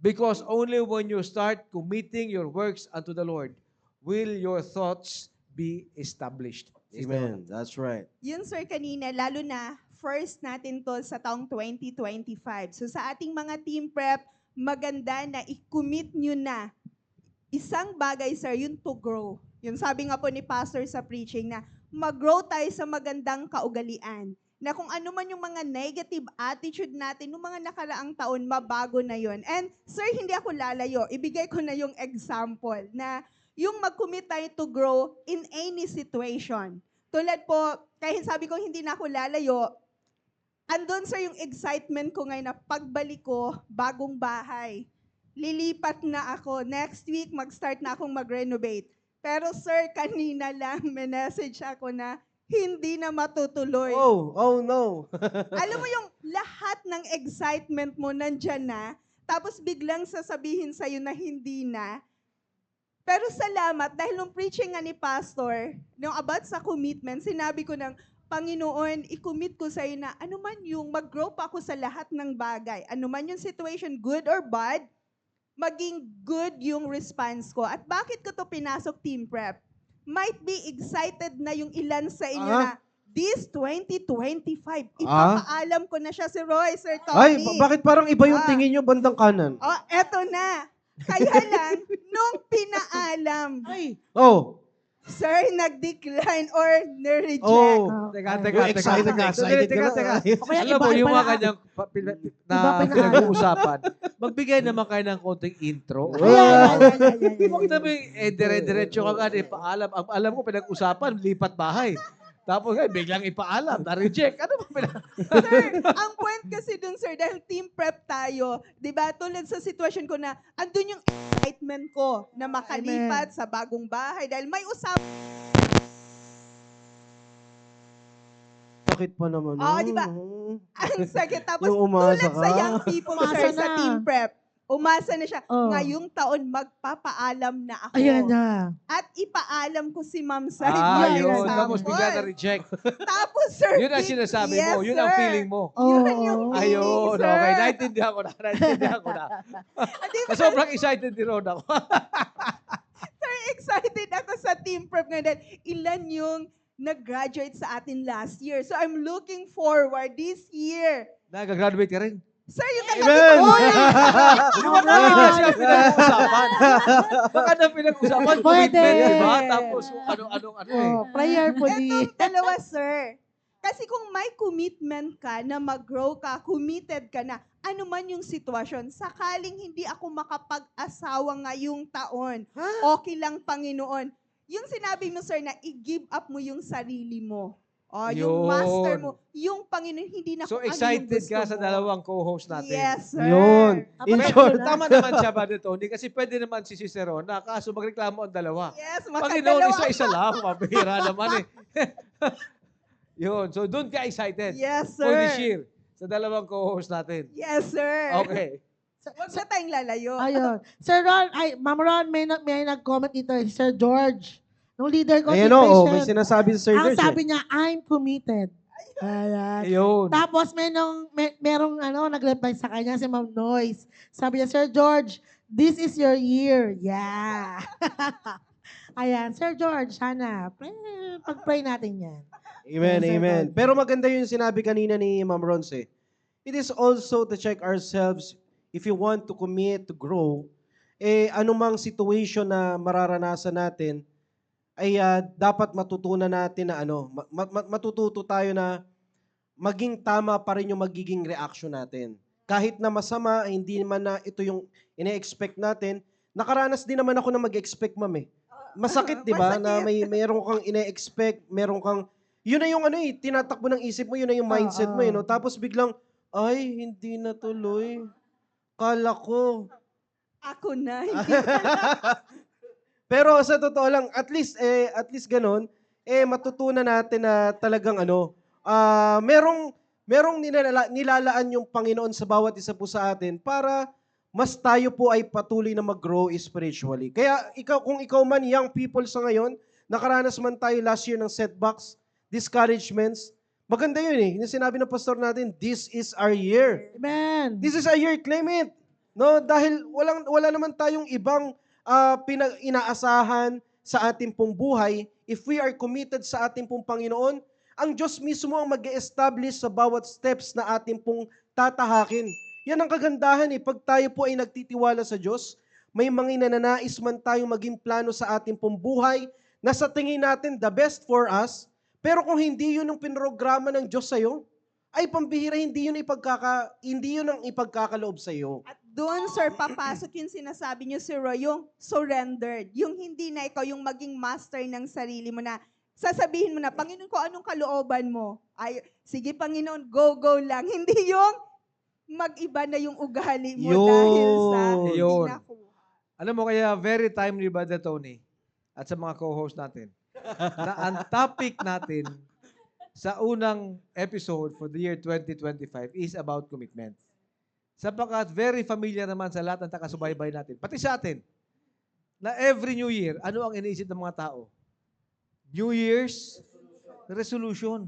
[SPEAKER 1] Because only when you start committing your works unto the Lord, will your thoughts be established.
[SPEAKER 5] Amen. That's right.
[SPEAKER 3] Yun, sir, kanina, lalo na, first natin to sa taong 2025. So sa ating mga team prep, maganda na i-commit nyo na. Isang bagay, sir, yun to grow. Yun sabi nga po ni Pastor sa preaching na mag-grow tayo sa magandang kaugalian. na kung ano man yung mga negative attitude natin noong mga nakaraang taon, mabago na yon. And sir, hindi ako lalayo. Ibigay ko na yung example na yung mag-commit tayo to grow in any situation. Tulad po, kahit sabi ko hindi na ako lalayo, andun sir yung excitement ko ngayon na pagbalik ko, bagong bahay. Lilipat na ako. Next week, mag-start na akong mag-renovate. Pero sir, kanina lang may message ako na hindi na matutuloy.
[SPEAKER 5] Oh no.
[SPEAKER 3] Alam mo yung lahat ng excitement mo nandyan na, tapos biglang sasabihin sa'yo na hindi na. Pero salamat, dahil nung preaching nga ni Pastor, nung about sa commitment, sinabi ko ng, Panginoon, i-commit ko sa'yo na ano man yung mag-grow pa ako sa lahat ng bagay. Ano man yung situation, good or bad, maging good yung response ko. At bakit ko to pinasok team prep? Might be excited na yung ilan sa inyo na this 2025, ipapaalam ko na siya si Roy, Sir
[SPEAKER 5] Ay,
[SPEAKER 3] Tony.
[SPEAKER 5] bakit parang iba yung tingin nyo bandang kanan?
[SPEAKER 3] Oh, eto na. Kaya lang, nung pinaalam,
[SPEAKER 2] Ay,
[SPEAKER 5] Oh.
[SPEAKER 3] Sir, nag-decline or nireject.
[SPEAKER 5] Oh.
[SPEAKER 1] Teka.
[SPEAKER 5] Yung excited na excited ka
[SPEAKER 1] Teka.
[SPEAKER 5] na.
[SPEAKER 2] kaya
[SPEAKER 1] Alam mo,
[SPEAKER 2] iba
[SPEAKER 1] yung
[SPEAKER 2] pala-
[SPEAKER 1] mga kanyang
[SPEAKER 2] Iba pa na-
[SPEAKER 1] pinag-uusapan, magbigay naman kayo ng konting intro.
[SPEAKER 2] Ayan.
[SPEAKER 1] Huwag namin, dire-diretso ka nga, paalam. Ang alam ko, pinag-usapan, lipat bahay. Tapos, biglang ipaalam, na-reject. Ano ba
[SPEAKER 3] Sir, ang point kasi dun, sir, dahil team prep tayo, di ba, tulad sa sitwasyon ko na, andun yung excitement ko na makalipat sa bagong bahay. Dahil may
[SPEAKER 5] Sakit pa naman.
[SPEAKER 3] Oo, di ba? ang sakit. Tapos
[SPEAKER 5] Yung umasa
[SPEAKER 3] tulad sa
[SPEAKER 5] ka.
[SPEAKER 3] young people,
[SPEAKER 2] Umasa
[SPEAKER 3] sir, sa
[SPEAKER 2] na.
[SPEAKER 3] team prep, umasa na siya.
[SPEAKER 2] Oh.
[SPEAKER 3] Ngayong taon, magpapaalam na ako.
[SPEAKER 2] Ayan na.
[SPEAKER 3] At ipaalam ko si Ma'am Sai.
[SPEAKER 2] Yan,
[SPEAKER 1] yun.
[SPEAKER 2] yan.
[SPEAKER 1] Tapos bigla na-reject.
[SPEAKER 3] Tapos, sir,
[SPEAKER 1] Yun ang sinasabi mo. Yun ang feeling mo.
[SPEAKER 3] Yun yung
[SPEAKER 2] Oh.
[SPEAKER 1] Ayun,
[SPEAKER 3] sir.
[SPEAKER 1] okay. Naintindihan ko na.
[SPEAKER 3] Di ba,
[SPEAKER 1] Sobrang excited din Ron ako.
[SPEAKER 3] sir, excited ako sa team prep ngayon dahil ilan yung nag-graduate sa atin last year. So, I'm looking forward this year.
[SPEAKER 1] Nag-graduate ka rin.
[SPEAKER 3] Sir, yung katabi
[SPEAKER 5] Amen!
[SPEAKER 3] ko,
[SPEAKER 1] Di ba namin kasi ang pinag-uusapan? Baka na pinag-uusapan,
[SPEAKER 2] Pwede.
[SPEAKER 1] commitment, di ba? Tapos kung ano eh.
[SPEAKER 2] Oh, prayerfully.
[SPEAKER 3] Etong dalawa, sir. Kasi kung may commitment ka na mag-grow ka, committed ka na, ano man yung sitwasyon, sakaling hindi ako makapag-asawa ngayong taon, okay lang, Panginoon. Yung sinabi mo, sir, na i-give up mo yung sarili mo. Oh, yung
[SPEAKER 1] Yun.
[SPEAKER 3] master mo, yung Panginoon, hindi na
[SPEAKER 1] So
[SPEAKER 3] kung ano yung
[SPEAKER 1] excited
[SPEAKER 3] gusto
[SPEAKER 1] ka sa
[SPEAKER 3] mo.
[SPEAKER 1] dalawang co-host natin.
[SPEAKER 3] Yes, sir.
[SPEAKER 5] Yun. In
[SPEAKER 2] Dapat
[SPEAKER 5] short,
[SPEAKER 2] na.
[SPEAKER 1] Tama naman siya ba dito, Tony? Kasi pwede naman si Cicero na kaso magreklamo ang dalawa.
[SPEAKER 3] Yes,
[SPEAKER 1] Panginoon,
[SPEAKER 3] makadalawa.
[SPEAKER 1] isa-isa lang. Mabihira naman eh. Yun. So doon ka excited.
[SPEAKER 3] Yes,
[SPEAKER 1] For
[SPEAKER 3] sir.
[SPEAKER 1] this year. Sa dalawang co-host natin.
[SPEAKER 3] Yes, sir.
[SPEAKER 1] Okay.
[SPEAKER 3] Huwag na tayong lalayo.
[SPEAKER 2] Ayun. Sir Ron, Ma'am Ron, may nag-comment dito, Sir George. Nung leader ko,
[SPEAKER 5] ayan
[SPEAKER 2] si
[SPEAKER 5] o, may
[SPEAKER 2] Patient.
[SPEAKER 5] sinasabi si Sir
[SPEAKER 2] Ang
[SPEAKER 5] George.
[SPEAKER 2] sabi niya, I'm committed. Ayan.
[SPEAKER 1] Ayun.
[SPEAKER 2] Tapos merong nag-reply sa kanya si Ma'am Noyce. Sabi niya, Sir George, this is your year. Yeah. Ayan, Sir George, sana, pag-pray natin yan.
[SPEAKER 5] Amen,
[SPEAKER 2] Yes, Sir
[SPEAKER 5] amen.
[SPEAKER 2] God.
[SPEAKER 5] Pero maganda yung sinabi kanina ni Ma'am Ronce. It is also to check ourselves if you want to commit, to grow, anumang situation na mararanasan natin, ay dapat matutunan natin na matututo tayo na maging tama pa rin yung magiging reaction natin. Kahit na masama, hindi man na ito yung ine-expect natin, nakaranas din naman ako na mag-expect, ma'am eh. Masakit, di ba? Na meron kang ine-expect, meron kang, yun na yung tinatakbo ng isip mo, yun na yung mindset mo eh, no? Tapos biglang, ay, hindi na tuloy. Kala ko.
[SPEAKER 3] Ako na.
[SPEAKER 5] Pero sa totoo lang, at least ganun, matutunan natin na talagang merong nilalaan yung Panginoon sa bawat isa po sa atin para mas tayo po ay patuloy na mag-grow spiritually. Kaya kung ikaw man, young people sa ngayon, nakaranas man tayo last year ng setbacks, discouragements, maganda yun eh. Yung sinabi ng pastor natin, this is our year.
[SPEAKER 2] Amen.
[SPEAKER 5] This is our year, claim it. No, dahil wala naman tayong ibang inaasahan sa ating pong buhay. If we are committed sa ating pong Panginoon, ang Diyos mismo ang mag-establish sa bawat steps na ating pong tatahakin. Yan ang kagandahan eh. Pag tayo po ay nagtitiwala sa Diyos, may mga nananais man tayong maging plano sa ating pong buhay na sa tingin natin the best for us, Pero kung hindi yun ang pinrograma ng Diyos sa'yo, ay pambihira, hindi yun ang ipagkakaloob sa'yo.
[SPEAKER 3] At doon, sir, papasok yung sinasabi niyo, Sir Roy, yung surrendered. Yung hindi na ikaw yung maging master ng sarili mo na sasabihin mo na, Panginoon ko, anong kalooban mo? Ay, sige, Panginoon, go lang. Hindi yung mag-iba na yung ugali mo dahil sa hindi
[SPEAKER 1] Yun.
[SPEAKER 3] nakuha.
[SPEAKER 1] Alam mo kaya very timely ba Tony at sa mga co-host natin na ang topic natin sa unang episode for the year 2025 is about commitment. Sapagkat very familiar naman sa lahat ng takasubaybay natin, pati sa atin, na every New Year, ano ang iniisip ng mga tao? New Year's resolution.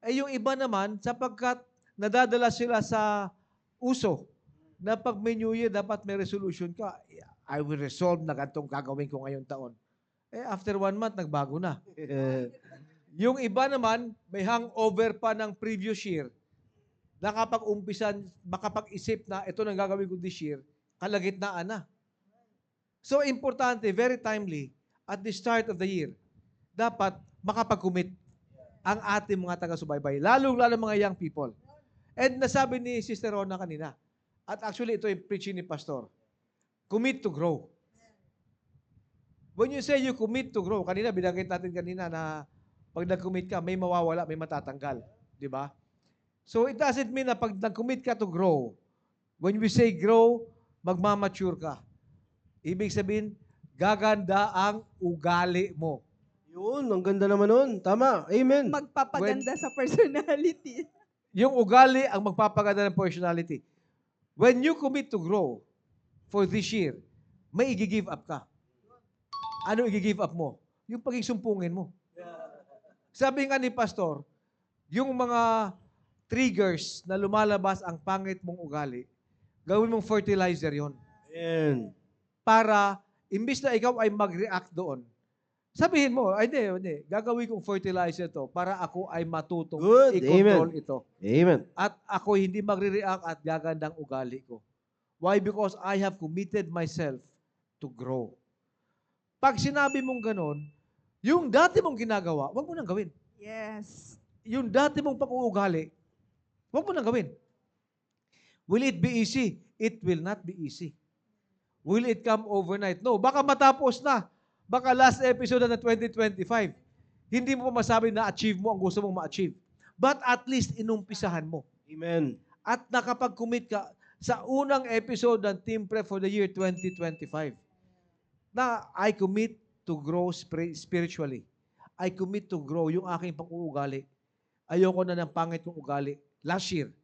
[SPEAKER 1] Eh yung iba naman, sapagkat nadadala sila sa uso, na pag may New Year, dapat may resolution ka. I will resolve na ganitong gagawin ko ngayong taon. Eh, after 1 month, nagbago na. Yung iba naman, may hangover pa ng previous year. Nakapag-umpisan, makapag-isip na ito nang gagawin ko this year, kalagitnaan na. So, importante, very timely, at the start of the year, dapat makapag-commit ang ating mga taga-subaybay, lalong-lalo mga young people. And nasabi ni Sister Rona kanina, at actually ito yung preaching ni Pastor, commit to grow. When you say you commit to grow, kanina, binanggit natin kanina na pag nag-commit ka, may mawawala, may matatanggal. Di ba? So it doesn't mean na pag nag-commit ka to grow, when we say grow, magmamature ka. Ibig sabihin, gaganda ang ugali mo.
[SPEAKER 5] Yun, ang ganda naman nun. Tama. Amen.
[SPEAKER 3] Magpapaganda sa personality.
[SPEAKER 1] Yung ugali ang magpapaganda ng personality. When you commit to grow for this year, may i-give up ka. Ano i-give up mo? Yung pagiging sumpungin mo. Sabi nga ni Pastor, yung mga triggers na lumalabas ang pangit mong ugali, gawin mong fertilizer yon.
[SPEAKER 5] Amen.
[SPEAKER 1] Para, imbis na ikaw ay mag-react doon, sabihin mo, ay hindi, gagawin kong fertilizer to para ako ay matutong
[SPEAKER 5] Good.
[SPEAKER 1] i-control
[SPEAKER 5] Amen.
[SPEAKER 1] ito.
[SPEAKER 5] Amen.
[SPEAKER 1] At ako hindi magre-react at gagandang ugali ko. Why? Because I have committed myself to grow. Pag sinabi mong ganon, yung dati mong ginagawa, wag mo nang gawin.
[SPEAKER 3] Yes.
[SPEAKER 1] Yung dati mong pag-uugali, wag mo nang gawin. Will it be easy? It will not be easy. Will it come overnight? No. Baka matapos na. Baka last episode na 2025. Hindi mo pa masabi na achieve mo ang gusto mong ma-achieve. But at least inumpisahan mo.
[SPEAKER 5] Amen.
[SPEAKER 1] At nakapag-commit ka sa unang episode ng Team Prep for the year 2025 na I commit to grow spiritually. I commit to grow yung aking pang-uugali. Ayoko na ng pangit kong ugali. Last year,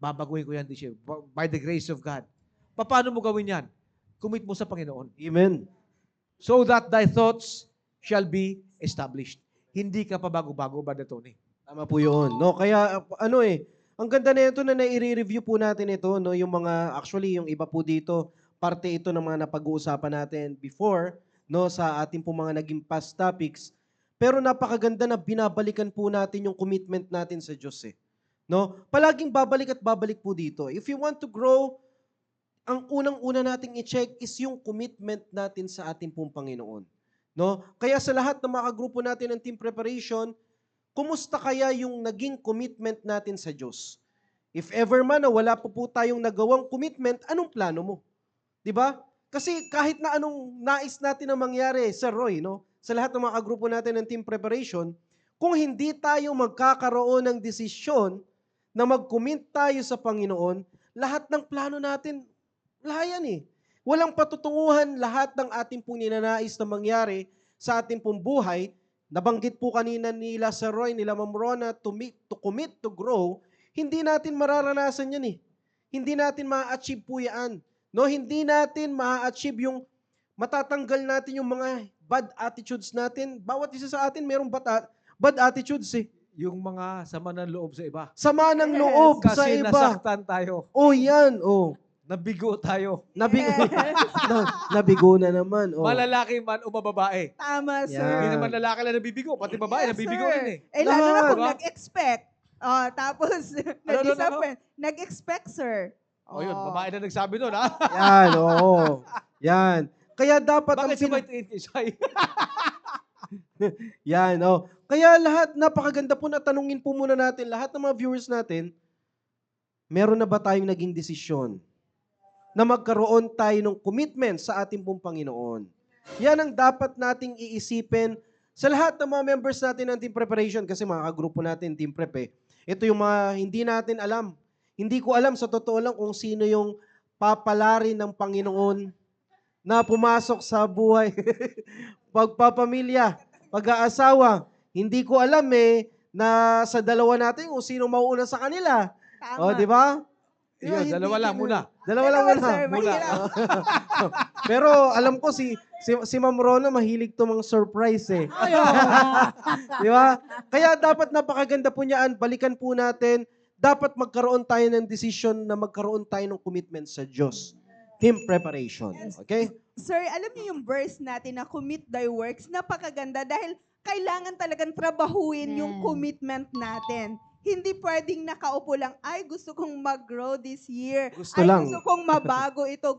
[SPEAKER 1] babaguhin ko yan this year. By the grace of God. Paano mo gawin yan? Commit mo sa Panginoon.
[SPEAKER 5] Amen.
[SPEAKER 1] So that thy thoughts shall be established. Hindi ka pa bago-bago, Brother Tony.
[SPEAKER 5] Tama po yun. No, kaya ang ganda na ito na nai-review po natin ito, no, yung mga, actually, yung iba po dito, parte ito ng mga napag-uusapan natin before, no, sa ating po mga naging past topics. Pero napakaganda na binabalikan po natin yung commitment natin sa Diyos eh. No? Palaging babalik at babalik po dito. If you want to grow, ang unang-una nating i-check is yung commitment natin sa ating pong Panginoon. No? Kaya sa lahat ng mga grupo natin ng team preparation, kumusta kaya yung naging commitment natin sa Diyos? If ever man na wala po tayong nagawang commitment, anong plano mo? 'Di ba? Kasi kahit na anong nais natin na mangyari, Sir Roy, no? Sa lahat ng mga grupo natin ng team preparation, kung hindi tayo magkakaroon ng desisyon na mag-commit tayo sa Panginoon, lahat ng plano natin, layan eh. Walang patutunguhan lahat ng ating pong ninanais na mangyari sa ating pong buhay. Nabanggit po kanina nila Sir Roy, nila Ma'am Rona, to commit, to grow, hindi natin mararanasan yan eh. Hindi natin ma-achieve po yan. No, hindi natin ma-achieve yung matatanggal natin yung mga bad attitudes natin. Bawat isa sa atin mayroong bad attitudes eh.
[SPEAKER 1] Yung mga sama ng loob sa iba.
[SPEAKER 5] Sama ng loob sa
[SPEAKER 1] Kasi
[SPEAKER 5] iba.
[SPEAKER 1] nasaktan tayo.
[SPEAKER 5] Oh, yan. Oh.
[SPEAKER 1] Nabigo tayo.
[SPEAKER 5] Nabigo na naman. Oh.
[SPEAKER 1] Malalaki man o mababae.
[SPEAKER 3] Tama, sir.
[SPEAKER 1] Hindi
[SPEAKER 5] Yan.
[SPEAKER 1] naman lalaki lang nabibigo, pati babae
[SPEAKER 3] Yes,
[SPEAKER 1] nabibigo
[SPEAKER 3] sir.
[SPEAKER 1] rin eh.
[SPEAKER 3] Eh, lalo na
[SPEAKER 5] Lahat.
[SPEAKER 3] kung nag-expect. Oh, tapos, nag-disappoint. Nag-expect, sir.
[SPEAKER 1] O yun, babae na nagsabi nun, ha?
[SPEAKER 5] Yan, oo. Yan. Kaya dapat
[SPEAKER 1] Bakit sabay tingin kay Shai?
[SPEAKER 5] Yan, oh. Kaya lahat, napakaganda po na tanungin po muna natin, lahat ng mga viewers natin, meron na ba tayong naging desisyon na magkaroon tayo ng commitment sa ating pong Panginoon? Yan ang dapat nating iisipin sa lahat ng mga members natin ng team preparation kasi mga kagrupo natin, team prep eh. Ito yung mga hindi natin alam. Hindi ko alam sa totoo lang kung sino yung papalarin ng Panginoon na pumasok sa buhay. Pagpapamilya, pag-aasawa. Hindi ko alam na sa dalawa natin kung sino mauuna sa kanila.
[SPEAKER 3] Tama.
[SPEAKER 5] O, di ba?
[SPEAKER 1] Yun, dalawa lang muna.
[SPEAKER 5] Dalawa lang muna.
[SPEAKER 3] Sir, mahirap.
[SPEAKER 5] Pero alam ko si Ma'am Rona mahilig to mga surprise eh. Di ba? Kaya dapat napakaganda po niyaan. Balikan po natin. Dapat magkaroon tayo ng decision na magkaroon tayo ng commitment sa Diyos. Team preparation. Okay?
[SPEAKER 3] Sir, alam niyo yung verse natin na commit thy works, napakaganda dahil kailangan talagang trabahuin yung
[SPEAKER 4] Amen.
[SPEAKER 3] commitment natin. Hindi pwedeng nakaupo lang, ay gusto kong mag-grow this year.
[SPEAKER 5] Gusto
[SPEAKER 3] Ay
[SPEAKER 5] lang.
[SPEAKER 3] gusto kong mabago ito.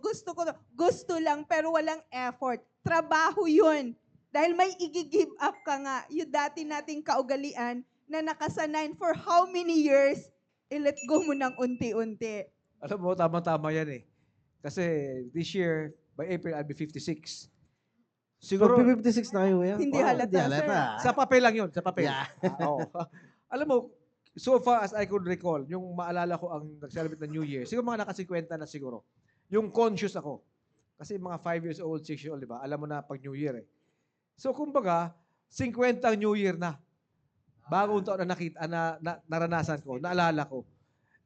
[SPEAKER 3] Gusto lang pero walang effort. Trabaho yun. Dahil may i-give up ka nga. Yung dati nating kaugalian na nakasanayin for how many years, i-let go mo ng unti-unti.
[SPEAKER 1] Alam mo, tama-tama yan eh. Kasi this year, by April, I'll be 56. Siguro,
[SPEAKER 5] Siguro 56 na kayo yan.
[SPEAKER 3] Hindi halata, sir.
[SPEAKER 1] sa papel lang yun, sa papel.
[SPEAKER 5] Yeah.
[SPEAKER 1] Oo. Alam mo, so far as I could recall, yung maalala ko ang nag-celebrate ng New Year, siguro mga naka-50 na siguro. Yung conscious ako. Kasi mga 5 years old, 6 years old, di ba? Alam mo na pag New Year eh. So kumbaga, 50 ang New Year na. Bagong taon na nakita, naranasan ko, naalala ko.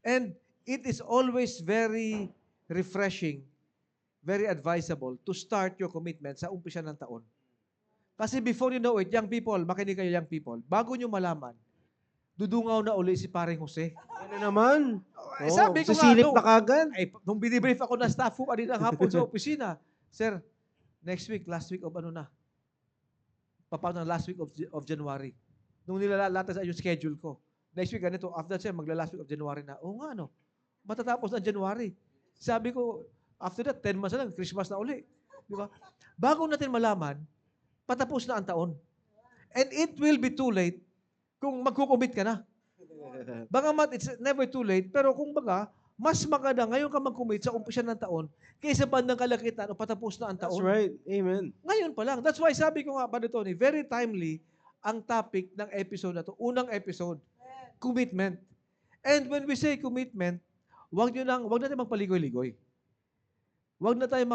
[SPEAKER 1] And it is always very refreshing, very advisable to start your commitment sa umpisa ng taon. Kasi before you know it, young people, makinig kayo young people, bago nyo malaman, dudungaw na uli si paring Jose.
[SPEAKER 5] Ano naman?
[SPEAKER 1] Eh, sabi ko nga,
[SPEAKER 5] sisilip
[SPEAKER 1] no.
[SPEAKER 5] na kagad.
[SPEAKER 1] Ay, nung binibrief ako na staff ko kanina hapon sa opisina, Sir, next week, last week of ano na? Papaw ng last week of January. Nung nilalata sa yung schedule ko. Next week, ganito, after that, sir, magla-last week of January na. Oo nga, no? Matatapos na January. Sabi ko, after that, 10 months na lang, Christmas na uli. Di ba? Bago natin malaman, patapos na ang taon. And it will be too late kung magkukumit ka na. Bagamat it's never too late, pero kung baga, mas maganda ngayon ka mag-commit sa umpisa ng taon kaysa bandang kalakitan o patapos na ang taon.
[SPEAKER 5] That's right. Amen.
[SPEAKER 1] Ngayon pa lang. That's why sabi ko nga, Padre Tony, very timely ang topic ng episode na to. Unang episode, commitment. And when we say commitment, wag natin magpaligoy-ligoy. Wag na tayo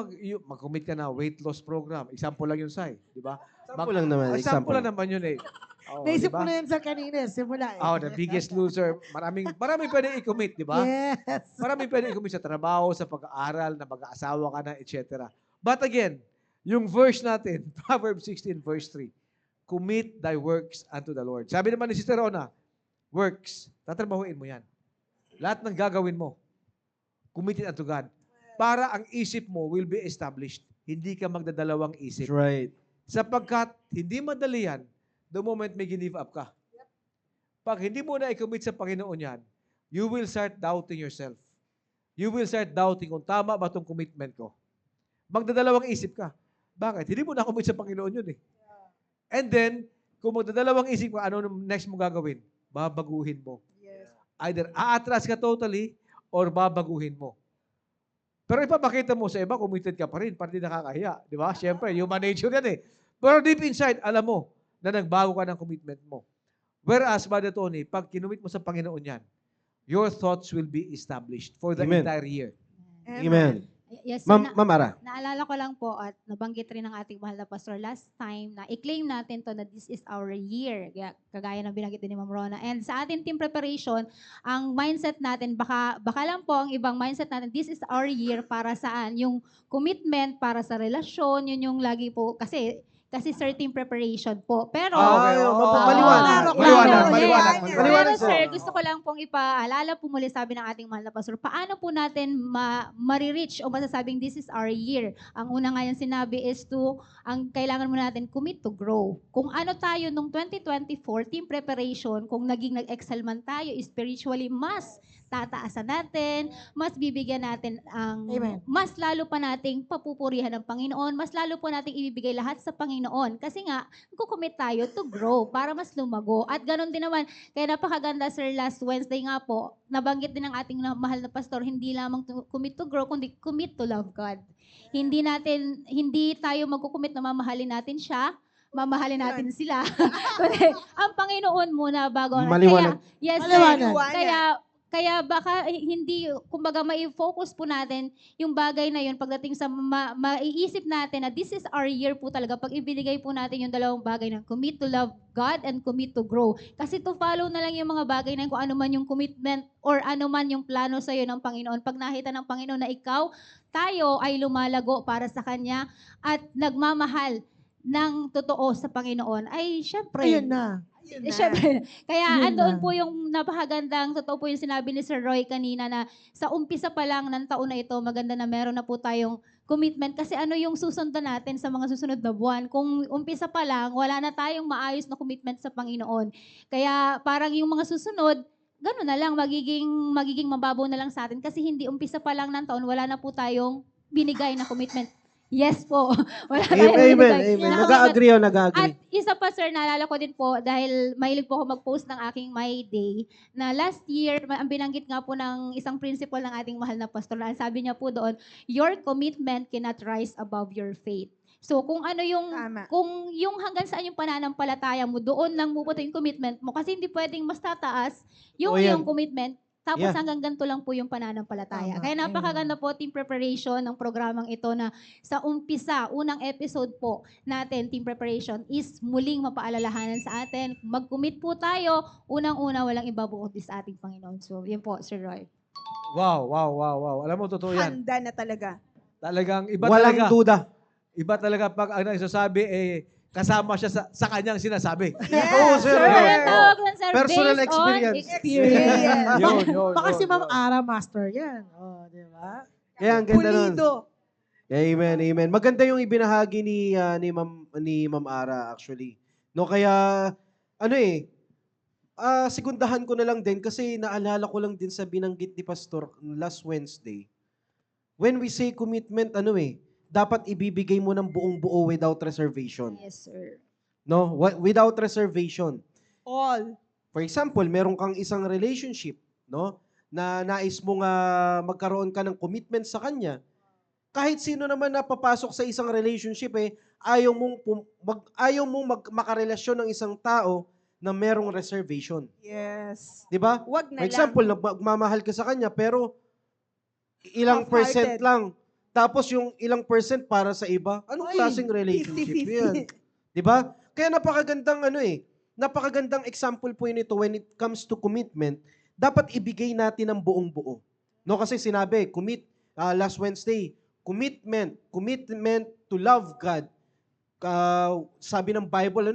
[SPEAKER 1] mag-commit ka na weight loss program. Example lang yun, Sai. Di ba?
[SPEAKER 5] Example lang naman.
[SPEAKER 1] Example lang naman yun eh. Oh,
[SPEAKER 2] Naisip
[SPEAKER 1] diba?
[SPEAKER 2] ko na yan sa kanina. Simula eh.
[SPEAKER 1] Oh, the biggest loser. Maraming pwede i-commit, di ba?
[SPEAKER 2] Yes.
[SPEAKER 1] Maraming pwede i-commit sa trabaho, sa pag-aaral, na mag-aasawa ka na, etc. But again, yung verse natin, Proverbs 16 verse 3, commit thy works unto the Lord. Sabi naman ni Sister Rona, works, tatrabahuin mo yan. Lahat ng gagawin mo, commit it unto God. Para ang isip mo will be established. Hindi ka magdadalawang isip.
[SPEAKER 5] That's right.
[SPEAKER 1] Sapagkat hindi madali yan the moment may give up ka. Pag hindi mo na i-commit sa Panginoon yan, you will start doubting yourself. You will start doubting kung tama ba itong commitment ko. Magdadalawang isip ka. Bakit? Hindi mo na-commit sa Panginoon yun eh. And then, kung magdadalawang isip ka, ano next mo gagawin? Babaguhin mo. Either aatras ka totally or babaguhin mo. Pero ipapakita mo sa iba, committed ka pa rin, para di nakakahiya. Di ba? Siyempre, human nature yan eh. Pero deep inside, alam mo na nagbago ka ng commitment mo. Whereas, Brother Tony, pag kinumit mo sa Panginoon yan, your thoughts will be established for the
[SPEAKER 5] Amen.
[SPEAKER 1] entire year.
[SPEAKER 5] Amen.
[SPEAKER 4] Yes, sir.
[SPEAKER 5] Ma'am Ara.
[SPEAKER 4] Naalala ko lang po at nabanggit rin ng ating mahal na pastor last time na i-claim natin to na this is our year. Kagaya ng binanggit din ni Ma'am Rona. And sa ating team preparation, ang mindset natin, baka lang po ang ibang mindset natin, this is our year para saan? Yung commitment para sa relasyon, yun yung lagi po, kasi sir, team preparation po. Pero,
[SPEAKER 5] Okay,
[SPEAKER 1] Maliwanag.
[SPEAKER 4] Pero
[SPEAKER 5] sir.
[SPEAKER 4] sir, gusto ko lang pong ipaalala po muli sabi ng ating mahal na pastor, paano po natin ma-reach o masasabing this is our year? Ang una nga yung sinabi is ang kailangan mo natin commit to grow. Kung ano tayo nung 2024, team preparation, kung naging nag-excel man tayo spiritually, mas tataasan natin, mas bibigyan natin ang,
[SPEAKER 2] Amen.
[SPEAKER 4] mas lalo pa nating papupurihan ng Panginoon, mas lalo po nating ibibigay lahat sa Panginoon. Kasi nga, kukumit tayo to grow para mas lumago. At ganun din naman, kaya napakaganda, Sir, last Wednesday nga po, nabanggit din ng ating mahal na pastor, hindi lamang commit to grow, kundi commit to love God. Hindi tayo magkukumit na mamahalin natin siya, mamahalin natin sila. Kundi ang Panginoon muna bago.
[SPEAKER 5] Maliwanag.
[SPEAKER 4] Kaya, yes,
[SPEAKER 2] Maliwanag.
[SPEAKER 4] sir. Kaya baka hindi, kumbaga mai-focus po natin yung bagay na yun pagdating sa maiisip natin na this is our year po talaga pag ibinigay po natin yung dalawang bagay ng commit to love God and commit to grow. Kasi to follow na lang yung mga bagay na yun, kung ano man yung commitment or ano man yung plano sa'yo ng Panginoon. Pag nakita ng Panginoon na tayo ay lumalago para sa Kanya at nagmamahal ng totoo sa Panginoon, ay syempre,
[SPEAKER 2] Ayun na.
[SPEAKER 4] syempre, kaya
[SPEAKER 2] Yun
[SPEAKER 4] andoon
[SPEAKER 2] na.
[SPEAKER 4] po yung napakagandang, totoo po yung sinabi ni Sir Roy kanina na sa umpisa pa lang ng taon na ito, maganda na meron na po tayong commitment. Kasi ano yung susundan natin sa mga susunod na buwan? Kung umpisa pa lang, wala na tayong maayos na commitment sa Panginoon. Kaya parang yung mga susunod, gano'n na lang, magiging mababaw na lang sa atin. Kasi hindi umpisa pa lang ng taon, wala na po tayong binigay na commitment. Yes po. Wala tayong
[SPEAKER 5] Amen,
[SPEAKER 4] binigay
[SPEAKER 5] amen.
[SPEAKER 4] na
[SPEAKER 5] Nag-agree ako,
[SPEAKER 4] At
[SPEAKER 5] nag-agree.
[SPEAKER 4] isa pa, sir, naalala ko din po, dahil mahilig po ako mag-post ng aking My Day, na last year, ang binanggit nga po ng isang principle ng ating mahal na pastor, na sabi niya po doon, your commitment cannot rise above your faith. So kung ano yung,
[SPEAKER 3] Tama.
[SPEAKER 4] kung yung hanggang saan yung pananampalataya mo, doon lang pupunta yung commitment mo, kasi hindi pwedeng mas tataas yung
[SPEAKER 5] Oo, yan.
[SPEAKER 4] iyong commitment, tapos
[SPEAKER 5] Yeah.
[SPEAKER 4] hanggang ganito lang po yung pananampalataya.
[SPEAKER 2] Tama.
[SPEAKER 4] Kaya napakaganda po team preparation ng programang ito na sa umpisa, unang episode po natin, team preparation, is muling mapaalalahanan sa atin. Mag-commit po tayo, unang-una, walang iba po kundi sa ating Panginoon. So, yun po, Sir Roy.
[SPEAKER 1] Wow, wow, wow, wow. Alam mo, totoo yan.
[SPEAKER 3] Handa na talaga.
[SPEAKER 1] Talagang iba
[SPEAKER 5] Walang
[SPEAKER 1] talaga.
[SPEAKER 5] duda.
[SPEAKER 1] Iba talaga pag ang nagsasabi, kasama siya sa kanyang sinasabi.
[SPEAKER 3] Yes,
[SPEAKER 5] Oo, sir.
[SPEAKER 4] Sir,
[SPEAKER 5] Oo.
[SPEAKER 4] ang tawag lang, sir,
[SPEAKER 5] Personal
[SPEAKER 4] based
[SPEAKER 5] experience.
[SPEAKER 4] on experience.
[SPEAKER 1] Yun.
[SPEAKER 2] Baka si Ma'am
[SPEAKER 1] yun.
[SPEAKER 2] Ara Master yan. Oh, di ba?
[SPEAKER 5] Kaya ang ganda nun.
[SPEAKER 3] Pulido.
[SPEAKER 5] Amen, amen. Maganda yung ibinahagi ni Ma'am Ara actually. No, kaya sekundahan ko na lang din kasi naalala ko lang din sa binanggit ni Pastor last Wednesday. When we say commitment, dapat ibibigay mo ng buong buo without reservation.
[SPEAKER 4] Yes, sir.
[SPEAKER 5] No, without reservation.
[SPEAKER 3] All.
[SPEAKER 5] For example, meron kang isang relationship, no? Na nais mong magkaroon ka ng commitment sa kanya. Kahit sino naman na papasok sa isang relationship, ayaw mong makarelasyon ng isang tao na merong reservation.
[SPEAKER 3] Yes.
[SPEAKER 5] 'Di ba?
[SPEAKER 3] Wag na
[SPEAKER 5] For example,
[SPEAKER 3] lang.
[SPEAKER 5] magmamahal ka sa kanya pero ilang
[SPEAKER 3] Half-hearted.
[SPEAKER 5] percent lang. Tapos yung ilang percent para sa iba. Anong
[SPEAKER 3] Oy,
[SPEAKER 5] klaseng relationship
[SPEAKER 3] 50-50.
[SPEAKER 5] yan? 'Di ba? Kaya napakagandang example po yun ito when it comes to commitment. Dapat ibigay natin ang buong buo. No, kasi sinabi, last Wednesday, commitment to love God. Sabi ng Bible,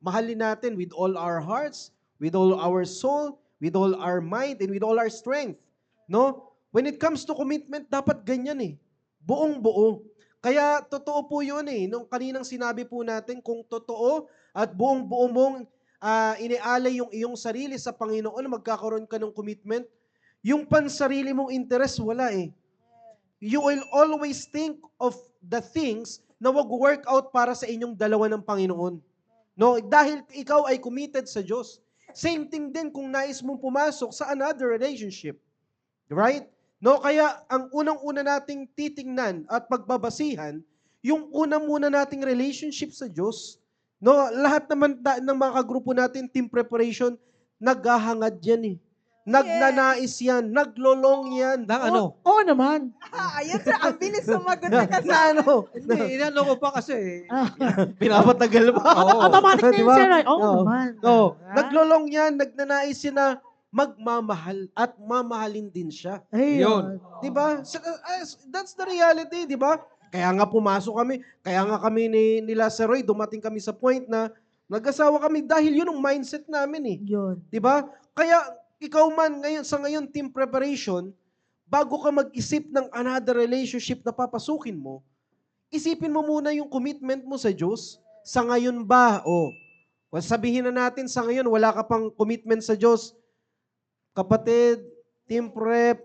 [SPEAKER 5] mahalin natin with all our hearts, with all our soul, with all our mind, and with all our strength. No? When it comes to commitment, dapat ganyan buong buo. Kaya totoo po yun nung kaninang sinabi po natin, kung totoo at buong buo mong inialay yung iyong sarili sa Panginoon, magkakaroon ka ng commitment, yung pansarili mong interest, wala You will always think of the things na wag-work out para sa inyong dalawa ng Panginoon. No, dahil ikaw ay committed sa Diyos. Same thing din kung nais mong pumasok sa another relationship. Right? No, kaya ang unang-una nating titingnan at pagbabasihan, yung una muna nating relationship sa Diyos. No, lahat naman ng mga kagrupo natin, team preparation, naghahangad yan Nagnanais yan, naglolong yan.
[SPEAKER 1] Nang ano?
[SPEAKER 2] Oo naman.
[SPEAKER 3] Ayan, sir. Ang bilis sumagot na kasi.
[SPEAKER 1] Hindi, inano ko pa kasi.
[SPEAKER 5] Pinapatagal pa.
[SPEAKER 1] Oo.
[SPEAKER 2] Automatic na
[SPEAKER 5] Diba?
[SPEAKER 2] yun, sir. Oo
[SPEAKER 5] Oo.
[SPEAKER 2] naman.
[SPEAKER 5] No,
[SPEAKER 2] Ah.
[SPEAKER 5] naglolong yan, nagnanais yan na magmamahal at mamahalin din siya.
[SPEAKER 2] Ayun.
[SPEAKER 5] 'Di ba? That's the reality, 'di ba? Kaya nga pumasok kami, kaya nga kami nila Sir Roy, dumating kami sa point na nag-asawa kami dahil yun ang mindset namin
[SPEAKER 2] Yun.
[SPEAKER 5] 'Di ba? Kaya ikaw man ngayon team preparation, bago ka mag-isip ng another relationship na papasukin mo, isipin mo muna yung commitment mo sa Diyos. Sa ngayon ba? Sabihin na natin sa ngayon wala ka pang commitment sa Diyos. Kapatid, Team prep,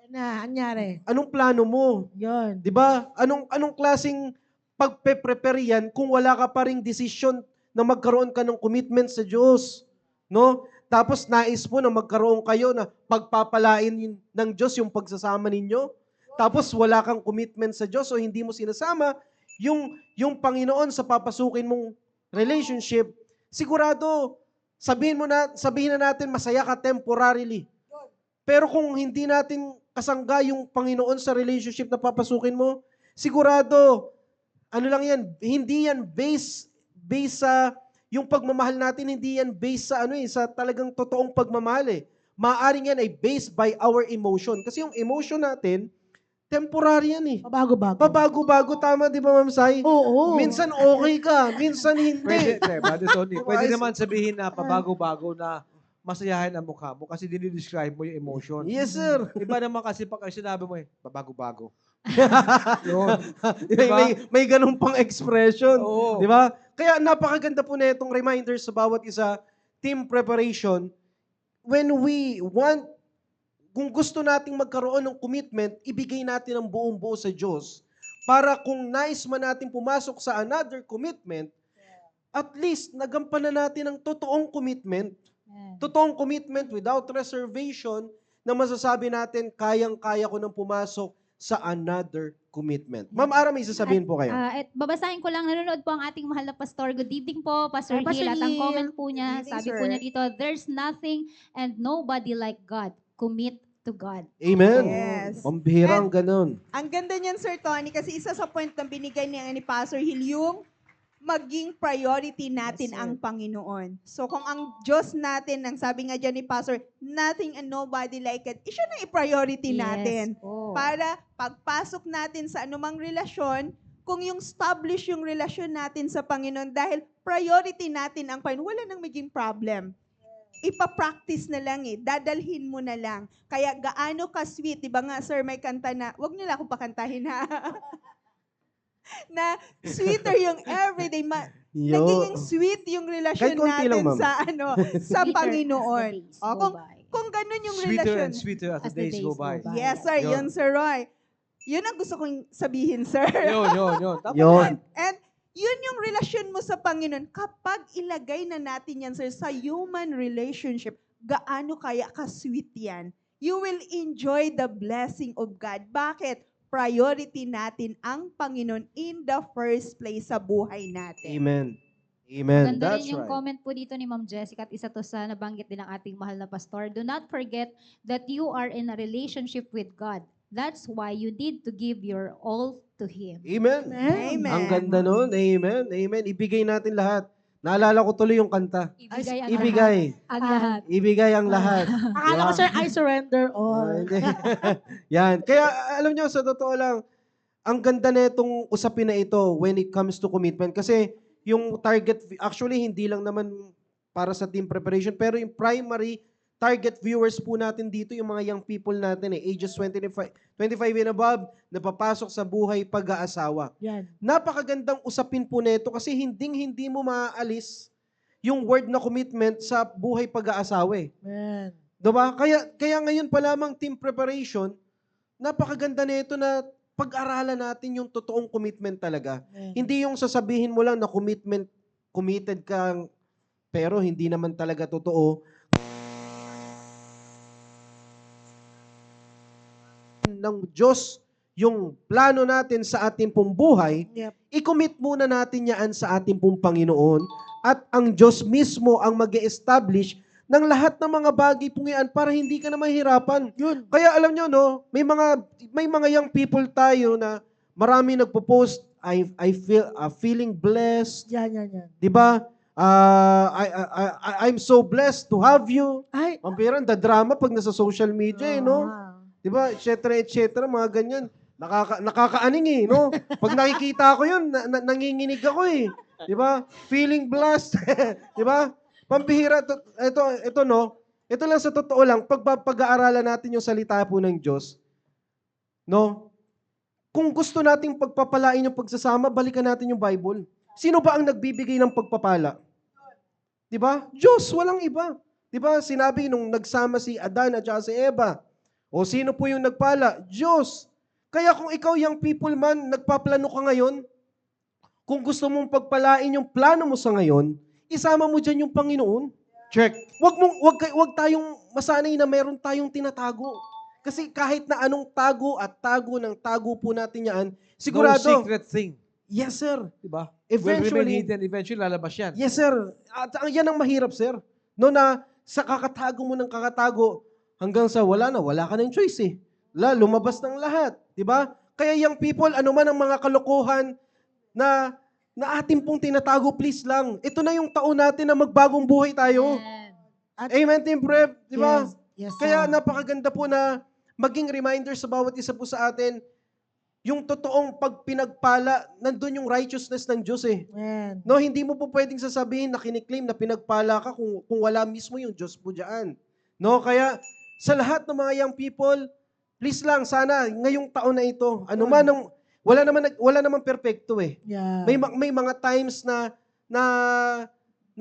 [SPEAKER 2] Na, anyari.
[SPEAKER 5] anong plano mo?
[SPEAKER 2] Yun.
[SPEAKER 5] 'Di ba? Anong klaseng pagpe-prepare yan kung wala ka pa ring desisyon na magkaroon ka ng commitment sa Diyos, no? Tapos nais mo na magkaroon kayo na pagpapalain ng Diyos yung pagsasama ninyo. Tapos wala kang commitment sa Diyos o hindi mo sinasama yung Panginoon sa papasukin mong relationship. Sigurado sabihin na natin masaya ka temporarily. Pero kung hindi natin kasangga yung Panginoon sa relationship na papasukin mo, sigurado, ano lang yan, hindi yan based sa, yung pagmamahal natin, hindi yan based sa, sa talagang totoong pagmamahal eh. Maaring yan ay based by our emotion. Kasi yung emotion natin, temporary yan eh.
[SPEAKER 2] Pabago-bago.
[SPEAKER 5] Pabago-bago, tama di ba Ma'am Sai?
[SPEAKER 2] Oo.
[SPEAKER 5] Minsan okay ka, minsan hindi.
[SPEAKER 1] Brother Tony, pwede naman sabihin na pabago-bago na masayahin ang mukha mo kasi dinidescribe mo yung emotion.
[SPEAKER 5] Yes, sir.
[SPEAKER 1] Iba naman kasi pag sinabi mo pabago-bago.
[SPEAKER 5] Yun. May ganun pang expression.
[SPEAKER 1] Oo.
[SPEAKER 5] Di ba? Kaya napakaganda po na itong reminders sa bawat isa, team preparation. Kung gusto nating magkaroon ng commitment, ibigay natin ang buong buo sa Diyos para kung nais man natin pumasok sa another commitment, at least nagampanan natin ang totoong commitment. Totoong commitment without reservation na masasabi natin, kayang-kaya ko nang pumasok sa another commitment. Ma'am Ara, may sasabihin po kayo.
[SPEAKER 4] Babasahin ko lang, nanonood po ang ating mahal na pastor. Good evening po, Pastor
[SPEAKER 2] Pastor
[SPEAKER 4] Gil. At ang
[SPEAKER 2] Gil.
[SPEAKER 4] comment po niya,
[SPEAKER 3] Good evening,
[SPEAKER 4] sabi
[SPEAKER 3] sir.
[SPEAKER 4] po niya dito, there's nothing and nobody like God. Commit to God.
[SPEAKER 5] Amen.
[SPEAKER 3] Yes.
[SPEAKER 5] Pambihirang ganun.
[SPEAKER 3] Ang ganda niyan, Sir Tony, kasi isa sa point na binigay ni Pastor Hill, yung maging priority natin ang Panginoon. So kung ang Diyos natin, ang sabi nga dyan ni Pastor, nothing and nobody like it, siya na i-priority natin.
[SPEAKER 4] Po.
[SPEAKER 3] Para pagpasok natin sa anumang relasyon, kung yung establish yung relasyon natin sa Panginoon, dahil priority natin ang Panginoon, wala nang maging problem. Ipapractice na lang dadalhin mo na lang. Kaya gaano ka sweet, di ba nga sir, may kanta na, wag niyo lang akong pakantahin ha. Na sweeter yung everyday, nagiging sweet yung relasyon
[SPEAKER 5] Kahit konti lang,
[SPEAKER 3] natin
[SPEAKER 5] ma'am.
[SPEAKER 3] sa
[SPEAKER 4] Sweeter
[SPEAKER 3] Panginoon.
[SPEAKER 4] as the days
[SPEAKER 3] O,
[SPEAKER 4] go by.
[SPEAKER 3] kung ganun yung
[SPEAKER 1] Sweeter
[SPEAKER 3] relasyon.
[SPEAKER 1] and sweeter as the days go by.
[SPEAKER 3] Yes, sir. Yun, Sir Roy. Yun ang gusto kong sabihin, sir.
[SPEAKER 1] Yun. Tama
[SPEAKER 5] Yun.
[SPEAKER 3] And yun yung relasyon mo sa Panginoon. Kapag ilagay na natin yan, sir, sa human relationship, gaano kaya ka-sweet yan? You will enjoy the blessing of God. Bakit? Priority natin ang Panginoon in the first place sa buhay natin.
[SPEAKER 5] Amen. Amen.
[SPEAKER 4] Ganda
[SPEAKER 5] That's
[SPEAKER 4] rin yung
[SPEAKER 5] right.
[SPEAKER 4] comment po dito ni Ma'am Jessica at isa to sa nabanggit din ng ating mahal na pastor. Do not forget that you are in a relationship with God. That's why you need to give your all to Him.
[SPEAKER 5] Amen.
[SPEAKER 3] Amen.
[SPEAKER 5] Ang ganda nun. Amen. Amen. Ibigay natin lahat. Naalala ko tuloy yung kanta.
[SPEAKER 4] Ibigay ang
[SPEAKER 5] Ibigay.
[SPEAKER 4] lahat. Ang lahat.
[SPEAKER 5] Ibigay ang lahat.
[SPEAKER 2] Akala ko, sir, I surrender all.
[SPEAKER 5] Hindi. Yan. Kaya alam nyo, sa totoo lang, ang ganda na itong usapin na ito when it comes to commitment. Kasi yung target, actually hindi lang naman para sa team preparation, pero yung primary target viewers po natin dito, yung mga young people natin, ages 25 and above, na papasok sa buhay pag-aasawa.
[SPEAKER 2] Yan.
[SPEAKER 5] Napakagandang usapin po nito kasi hindi mo maaalis yung word na commitment sa buhay pag-aasawa eh.
[SPEAKER 2] Man.
[SPEAKER 5] Diba? Kaya ngayon pa lamang team preparation, napakaganda nito na pag-aralan natin yung totoong commitment talaga.
[SPEAKER 2] Man.
[SPEAKER 5] Hindi yung sasabihin mo lang na committed kang, pero hindi naman talaga totoo. Ng Diyos yung plano natin sa ating pong buhay,
[SPEAKER 2] Yep.
[SPEAKER 5] i-commit muna natin yan sa ating pong Panginoon at ang Diyos mismo ang mag-establish ng lahat ng mga bagay pong yan para hindi ka na mahirapan.
[SPEAKER 2] Yun.
[SPEAKER 5] Kaya alam nyo, no, may mga young people tayo na marami nagpo-post, I feel feeling blessed,
[SPEAKER 2] Yan.
[SPEAKER 5] 'di ba? I'm so blessed to have you.
[SPEAKER 2] Ay.
[SPEAKER 5] Pampiran, drama pag nasa social media, no?
[SPEAKER 2] Ah.
[SPEAKER 5] 'Di ba? Et cetera, mga ganyan. Nakakaaning eh, no? Pag nakikita ko 'yun, nanginginig ako eh. 'Di ba? Feeling blessed. 'Di ba? Pampihira ito no. Ito lang sa totoo lang, pag-aaralan natin yung salita po ng Diyos. No? Kung gusto nating pagpapalain yung pagsasama, balikan natin yung Bible. Sino ba ang nagbibigay ng pagpapala? 'Di ba? Diyos, walang iba. Di ba? Sinabi nung nagsama si Adan at saka si Eva. O sino po yung nagpala? Diyos. Kaya kung ikaw yung people man, nagpaplano ka ngayon, kung gusto mong pagpalain yung plano mo sa ngayon, isama mo dyan yung Panginoon.
[SPEAKER 1] Check.
[SPEAKER 5] Wag tayong masanay na meron tayong tinatago. Kasi kahit na anong tago at tago ng tago po natin yan, sigurado.
[SPEAKER 1] No secret thing.
[SPEAKER 5] Yes, sir.
[SPEAKER 1] Diba? Will remain
[SPEAKER 5] Eventually,
[SPEAKER 1] hidden. Eventually, lalabas yan.
[SPEAKER 5] yes, sir. At yan ang mahirap, sir. No, na sa kakatago mo ng kakatago, hanggang sa wala ka ng choice eh. Lumabas ng lahat. Diba? Kaya yung people, ano man ang mga kalokohan na ating pong tinatago, please lang. Ito na yung taon natin na magbagong buhay tayo. Amen, Team Prep. Diba?
[SPEAKER 2] Yes,
[SPEAKER 5] Kaya
[SPEAKER 2] sir.
[SPEAKER 5] napakaganda po na maging reminder sa bawat isa po sa atin, yung totoong pag pinagpala, nandun yung righteousness ng Diyos eh.
[SPEAKER 2] Amen.
[SPEAKER 5] No, hindi mo po pwedeng sasabihin na kiniklaim na pinagpala ka kung wala mismo yung Diyos po dyan. No, kaya sa lahat ng mga young people, please lang, sana ngayong taon na ito, wala naman perfecto eh.
[SPEAKER 2] Yeah.
[SPEAKER 5] May mga times na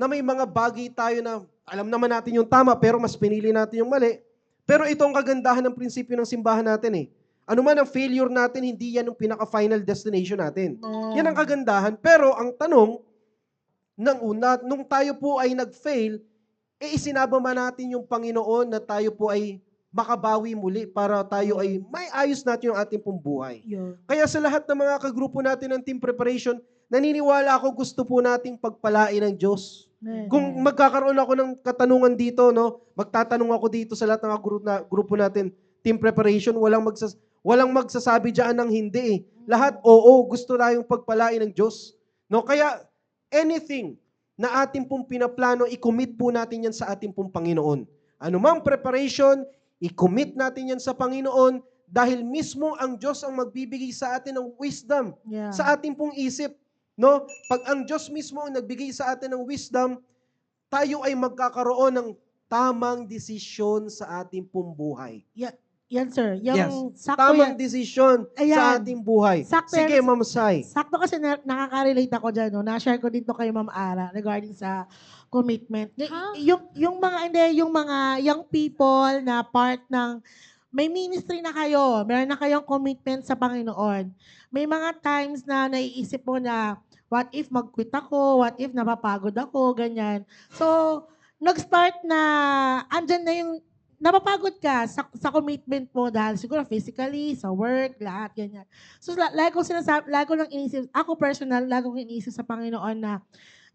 [SPEAKER 5] may mga bagay tayo na alam naman natin yung tama pero mas pinili natin yung mali. Pero ito ang kagandahan ng prinsipyo ng simbahan natin eh. Ano man ang failure natin, hindi yan ang pinaka-final destination natin. Yan ang kagandahan. Pero ang tanong, nung tayo po ay nag-fail, isinaba man natin yung Panginoon na tayo po ay makabawi muli para tayo ay may ayos natin yung ating pong buhay.
[SPEAKER 2] Yun.
[SPEAKER 5] Kaya sa lahat ng mga kagrupo natin ng team preparation, naniniwala ako gusto po nating pagpalain ng Diyos.
[SPEAKER 2] Amen.
[SPEAKER 5] Kung magkakaroon ako ng katanungan dito, no, magtatanong ako dito sa lahat ng mga grupo natin, team preparation, walang magsasabi diyan ng hindi eh. Lahat oo, gusto na yung pagpalain ng Diyos. No, kaya anything na ating pong pinaplano, i-commit po natin yan sa ating pong Panginoon. Ano mang preparation, i-commit natin yan sa Panginoon dahil mismo ang Diyos ang magbibigay sa atin ng wisdom
[SPEAKER 2] Yeah.
[SPEAKER 5] sa ating pong isip. No? Pag ang Diyos mismo ang nagbigay sa atin ng wisdom, tayo ay magkakaroon ng tamang desisyon sa ating pong buhay.
[SPEAKER 2] Yan, sir. Yung
[SPEAKER 5] Yes.
[SPEAKER 2] sakto
[SPEAKER 5] Tamang
[SPEAKER 2] yan.
[SPEAKER 5] desisyon sa
[SPEAKER 2] Ayan.
[SPEAKER 5] ating buhay.
[SPEAKER 2] Sakto
[SPEAKER 5] Sige,
[SPEAKER 2] yan.
[SPEAKER 5] Ma'am Sai.
[SPEAKER 2] Sakto kasi nakaka-relate ako dyan, no? Na-share ko dito kay Ma'am Ara regarding sa commitment. Yung mga young people na part ng may ministry na kayo, meron na kayong commitment sa Panginoon. May mga times na naiisip mo na, what if mag-quit ako? What if napapagod ako? Ganyan. So, nag-start na, andyan na yung, napapagod ka sa commitment mo dahil siguro physically, sa work, lahat, ganyan. So, lagi ko lang inisip, ako personal, lagi ko inisip sa Panginoon na,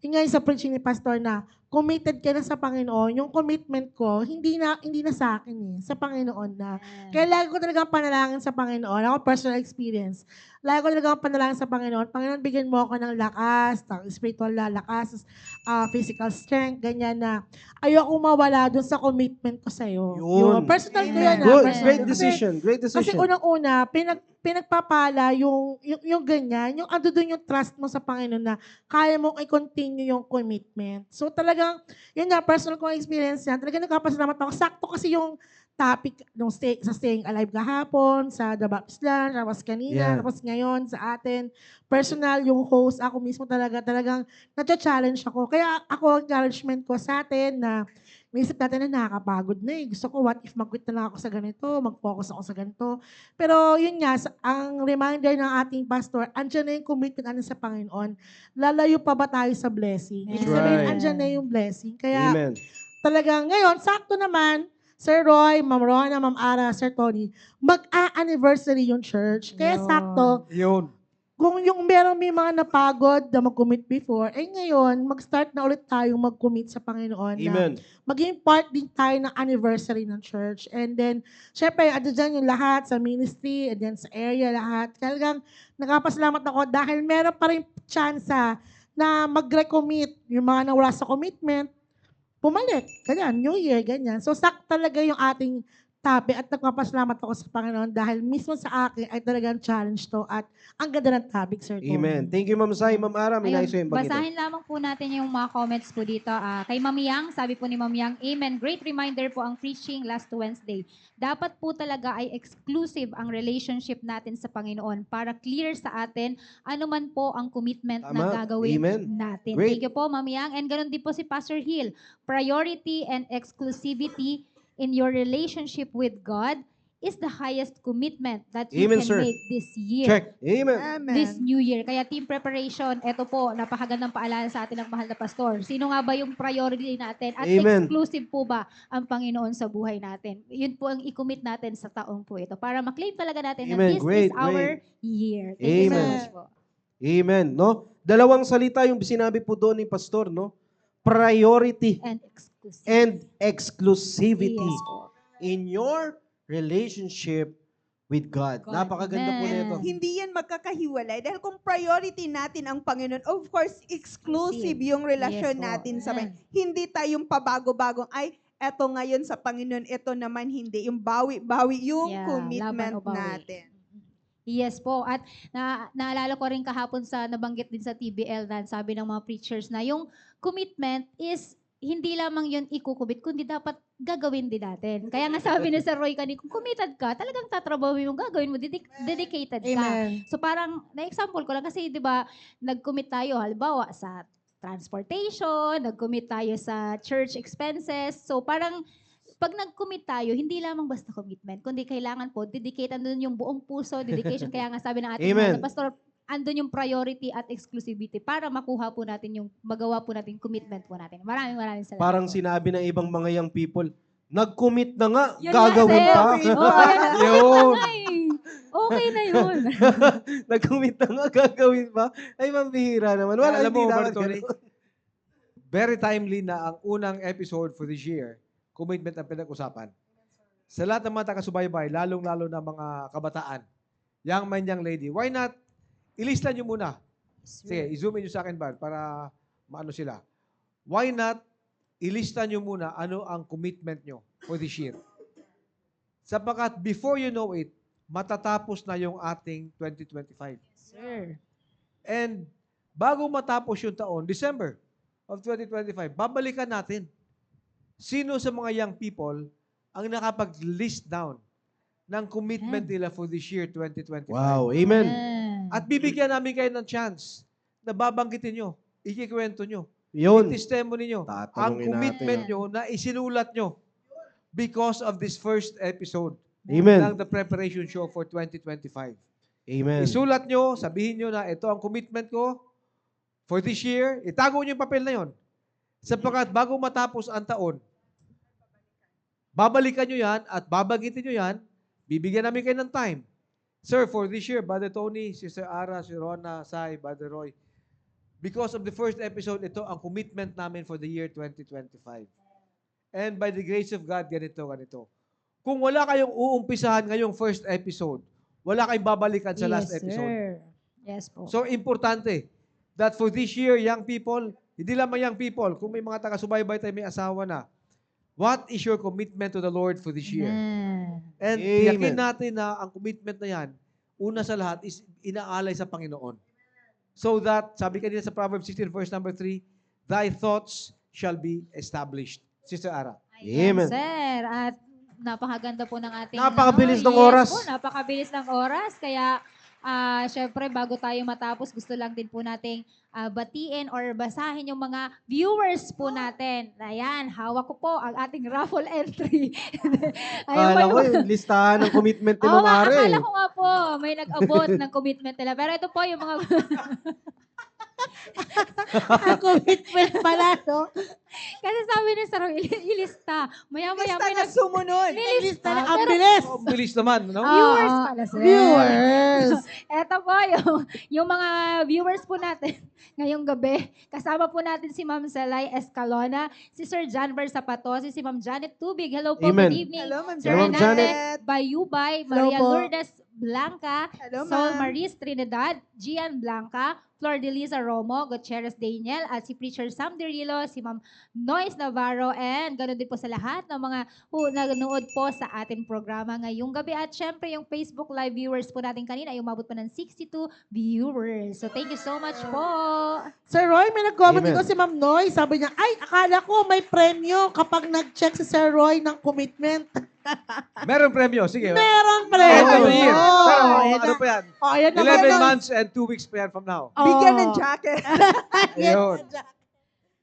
[SPEAKER 2] yung nga yung sa preaching ni Pastor na, committed ka na sa Panginoon, yung commitment ko, hindi na sa akin eh, sa Panginoon na. Kaya lagi ko talagang panalangin sa Panginoon, ako personal experience, lagi ko talagang panalangin sa Panginoon, Panginoon, bigyan mo ako ng lakas, ng spiritual na lakas, physical strength, ganyan na, ayoko mawala dun sa commitment ko sa'yo.
[SPEAKER 5] Yun.
[SPEAKER 2] Personal ko
[SPEAKER 4] Amen.
[SPEAKER 2] yun.
[SPEAKER 5] Good.
[SPEAKER 2] Personal.
[SPEAKER 5] Great
[SPEAKER 2] Kasi-
[SPEAKER 5] decision. Great
[SPEAKER 2] kasi
[SPEAKER 5] decision.
[SPEAKER 2] unang-una, pinagpapala yung ganyan, yung ando doon yung trust mo sa Panginoon na kaya mong i-continue yung commitment. So talagang, yun nga, personal kong experience yan, talagang nagkapasalamat ako. Sakto kasi yung topic nung sa Staying Alive kahapon, sa The Baptist Land, tapos kanina,
[SPEAKER 5] Yeah.
[SPEAKER 2] tapos ngayon sa atin. Personal, yung host, ako mismo talagang na-challenge ako. Kaya ako, encouragement ko sa atin na naisip natin na nakakapagod na eh. Gusto ko, what if mag-quit na lang ako sa ganito, mag-focus ako sa ganito. Pero yun nga, ang reminder ng ating pastor, andyan na yung commitment natin sa Panginoon. Lalayo pa ba tayo sa blessing? Ibig
[SPEAKER 4] That's
[SPEAKER 2] sabihin,
[SPEAKER 5] right.
[SPEAKER 2] andyan na yung blessing. Kaya
[SPEAKER 5] Amen.
[SPEAKER 2] talagang ngayon, sakto naman, Sir Roy, Ma'am Rona, Ma'am Ara, Sir Tony, mag-a-anniversary yung church. Kaya
[SPEAKER 4] Yun.
[SPEAKER 2] sakto,
[SPEAKER 1] Yun.
[SPEAKER 2] kung yung may mga napagod na mag-commit before, ngayon, mag-start na ulit tayong mag-commit sa Panginoon na
[SPEAKER 5] Amen.
[SPEAKER 2] maging part din tayo ng anniversary ng church. And then, syempre, ando dyan yung lahat sa ministry, and then sa area, lahat. Talagang nakapasalamat ako dahil meron pa rin tsansa na mag-recommit yung mga nawala sa commitment, pumalik. Ganyan, New Year, ganyan. So, talaga yung ating topic at nagpapasalamat ako sa Panginoon dahil mismo sa akin ay talagang challenge to at ang ganda ng topic, Sir Tony.
[SPEAKER 5] Amen. Thank you, Ma'am Sai. Ma'am Ara, may
[SPEAKER 4] Ayun,
[SPEAKER 5] nais yung bagito.
[SPEAKER 4] basahin lamang po natin yung mga comments po dito. Kay Ma'am Yang, sabi po ni Ma'am Yang, Amen. Great reminder po ang preaching last Wednesday. Dapat po talaga ay exclusive ang relationship natin sa Panginoon para clear sa atin ano man po ang commitment na
[SPEAKER 5] Tama.
[SPEAKER 4] gagawin
[SPEAKER 5] Amen.
[SPEAKER 4] natin.
[SPEAKER 5] Great.
[SPEAKER 4] Thank you po, Ma'am Yang. And ganun din po si Pastor Hill. Priority and exclusivity in your relationship with God is the highest commitment that you
[SPEAKER 5] Amen,
[SPEAKER 4] can
[SPEAKER 5] sir.
[SPEAKER 4] make this year.
[SPEAKER 5] Check. Amen.
[SPEAKER 3] Amen.
[SPEAKER 4] This new year. Kaya team preparation, eto po, napakagandang paalala sa atin ng mahal na pastor. Sino nga ba yung priority natin? At
[SPEAKER 5] Amen.
[SPEAKER 4] exclusive po ba ang Panginoon sa buhay natin? Yun po ang i-commit natin sa taong po ito. Para maklaim talaga natin na
[SPEAKER 5] Amen.
[SPEAKER 4] this
[SPEAKER 5] Great,
[SPEAKER 4] is our year. Thank you so
[SPEAKER 5] Amen.
[SPEAKER 4] much po.
[SPEAKER 5] Amen. No? Dalawang salita yung sinabi po doon ni Pastor, no? Priority
[SPEAKER 4] And exclusive.
[SPEAKER 5] and exclusivity
[SPEAKER 4] Yes po.
[SPEAKER 5] in your relationship with God.
[SPEAKER 4] God.
[SPEAKER 5] Napakaganda po
[SPEAKER 4] Amen.
[SPEAKER 5] nito.
[SPEAKER 3] Hindi yan magkakahiwalay dahil kung priority natin ang Panginoon, of course, exclusive yung relasyon
[SPEAKER 4] Yes po.
[SPEAKER 3] natin sa
[SPEAKER 4] Amen.
[SPEAKER 3] Panginoon. Hindi tayong pabago-bagong, ay, eto ngayon sa Panginoon, ito naman hindi. Yung bawi-bawi yung
[SPEAKER 4] Yeah,
[SPEAKER 3] commitment
[SPEAKER 4] laban o bawi.
[SPEAKER 3] natin.
[SPEAKER 4] Yes po. At naalala ko rin kahapon sa nabanggit din sa TBL na sabi ng mga preachers na yung commitment is hindi lamang yun ikukubit, kundi dapat gagawin din natin. Kaya nga sabi ni Sir Roy kanina, kung committed ka, talagang tatrabaho mo, gagawin mo, dedicated ka.
[SPEAKER 2] Amen.
[SPEAKER 4] So parang, na-example ko lang kasi, di ba, nag-commit tayo, halimbawa, sa transportation, nag-commit tayo sa church expenses. So parang, pag nag-commit tayo, hindi lamang basta commitment, kundi kailangan po, dedicate, andun yung buong puso, dedication. Kaya nga sabi ng ating
[SPEAKER 5] Amen.
[SPEAKER 4] mga pastor, andun yung priority at exclusivity para makuha po natin yung, magawa po natin yung commitment po natin. Maraming salamat.
[SPEAKER 5] Parang
[SPEAKER 4] po.
[SPEAKER 5] sinabi ng ibang mga young people, nag-commit na nga,
[SPEAKER 4] Yun
[SPEAKER 5] gagawin
[SPEAKER 4] nga,
[SPEAKER 5] pa.
[SPEAKER 4] sir. Oo, yan.
[SPEAKER 5] Yun.
[SPEAKER 4] Okay na yun.
[SPEAKER 5] Nag-commit na nga, gagawin pa. Ay, mambihira naman. Wala,
[SPEAKER 1] Alam
[SPEAKER 5] hindi
[SPEAKER 1] mo,
[SPEAKER 5] naman
[SPEAKER 1] Brother Tony,
[SPEAKER 5] ganun.
[SPEAKER 1] very timely na ang unang episode for this year, commitment ang pinag-usapan. Sa lahat ng mga taga-subaybay, lalong-lalo na mga kabataan, young man, young lady, why not, ilista nyo muna. Sige, i-zoom in nyo sa akin, Bad, para maano sila. Why not, ilista nyo muna ano ang commitment nyo for this year. Sapagkat before you know it, matatapos na yung ating 2025.
[SPEAKER 4] Sir.
[SPEAKER 1] And bago matapos yung taon, December of 2025, babalikan natin. Sino sa mga young people ang nakapag-list down ng commitment nila for this year, 2025?
[SPEAKER 5] Wow, amen.
[SPEAKER 1] At bibigyan namin kayo ng chance na babanggitin nyo, ikikwento nyo,
[SPEAKER 5] Yun.
[SPEAKER 1] testimony nyo, ang
[SPEAKER 5] Tatanungin
[SPEAKER 1] commitment
[SPEAKER 5] natin.
[SPEAKER 1] nyo na isinulat nyo because of this first episode
[SPEAKER 5] Amen.
[SPEAKER 1] ng The Preparation Show for 2025.
[SPEAKER 5] Amen.
[SPEAKER 1] Isulat nyo, sabihin nyo na ito ang commitment ko for this year. Itago nyo yung papel na yon. Sapagkat bago matapos ang taon, babalikan nyo yan at babanggitin nyo yan, bibigyan namin kayo ng time. Sir, for this year, Brother Tony, Sister Ara, si Rona, Sai, Brother Roy, because of the first episode, ito ang commitment namin for the year 2025. And by the grace of God, ganito. Kung wala kayong uumpisahan ngayong first episode, wala kayong babalikan sa last episode.
[SPEAKER 4] Sir. Yes po.
[SPEAKER 1] So, importante that for this year, young people, hindi lamang young people, kung may mga taga-subaybay tayo, may asawa na, what is your commitment to the Lord for this year?
[SPEAKER 4] Amen.
[SPEAKER 1] And
[SPEAKER 5] Amen.
[SPEAKER 1] tiyakin natin na ang commitment na yan, una sa lahat is inaalay sa Panginoon. So that, sabi kanina sa Proverbs 16 verse number 3, thy thoughts shall be established. Sister Ara.
[SPEAKER 5] Amen.
[SPEAKER 4] Sir. At napakaganda po ng ating...
[SPEAKER 5] Napakabilis ng
[SPEAKER 4] yes
[SPEAKER 5] oras.
[SPEAKER 4] Po, napakabilis ng oras. Kaya, syempre, bago tayo matapos, gusto lang din po nating batiin or basahin yung mga viewers po natin. Ayan, hawak ko po ang ating raffle entry.
[SPEAKER 5] Kala ko yung listahan ng commitment ni
[SPEAKER 4] Oo
[SPEAKER 5] Ma'am
[SPEAKER 4] nga,
[SPEAKER 5] Are.
[SPEAKER 4] akala ko nga po, may nag-abot ng commitment nila. Pero ito po yung mga...
[SPEAKER 2] Ang commitment pala, no?
[SPEAKER 4] Kasi sabi ni Sir, ilista. Maya-maya
[SPEAKER 3] Lista
[SPEAKER 4] may
[SPEAKER 3] na sumunod.
[SPEAKER 4] nilista na.
[SPEAKER 2] Ang
[SPEAKER 4] Pero
[SPEAKER 2] bilis.
[SPEAKER 1] Oh, bilis naman, no?
[SPEAKER 4] viewers pala, sir.
[SPEAKER 2] Viewers.
[SPEAKER 4] Eto po yung mga viewers po natin ngayong gabi. Kasama po natin si Ma'am Salay Escalona, si Sir John Versapato, si Ma'am Janet Tubig. Hello po,
[SPEAKER 5] Amen.
[SPEAKER 4] good evening.
[SPEAKER 3] Hello, Ma'am
[SPEAKER 4] Sir
[SPEAKER 5] Ma'am
[SPEAKER 4] Renate
[SPEAKER 3] Janet.
[SPEAKER 4] Bayubay,
[SPEAKER 2] Hello
[SPEAKER 4] Maria
[SPEAKER 2] po.
[SPEAKER 4] Lourdes Blanca,
[SPEAKER 3] Hello,
[SPEAKER 4] Sol
[SPEAKER 3] ma'am.
[SPEAKER 4] Maris Trinidad, Gian Blanca, Flor de Liza Romo, Gutierrez Daniel, at si Preacher Sam Derillo, si Ma'am Noyce Navarro, and ganoon din po sa lahat ng mga nanonood po sa ating programa ngayong gabi. At syempre, yung Facebook Live viewers po natin kanina ay umabot pa ng 62 viewers. So, thank you so much po.
[SPEAKER 2] Sir Roy, may nag-comment
[SPEAKER 5] Amen.
[SPEAKER 2] dito si Ma'am Noy. Sabi niya, ay, akala ko may premyo kapag nag-check si Sir Roy ng commitment.
[SPEAKER 1] Meron premyo. Sige.
[SPEAKER 2] Meron
[SPEAKER 1] End of
[SPEAKER 2] premyo.
[SPEAKER 1] the year. Pero,
[SPEAKER 2] Ayan
[SPEAKER 1] ano
[SPEAKER 2] na.
[SPEAKER 1] pa yan?
[SPEAKER 2] Oh, ayan na.
[SPEAKER 1] 11
[SPEAKER 2] Ganon.
[SPEAKER 1] months and 2 weeks pa yan from now.
[SPEAKER 3] Bigyan
[SPEAKER 2] Oh.
[SPEAKER 3] ng jacket.
[SPEAKER 1] Ayun.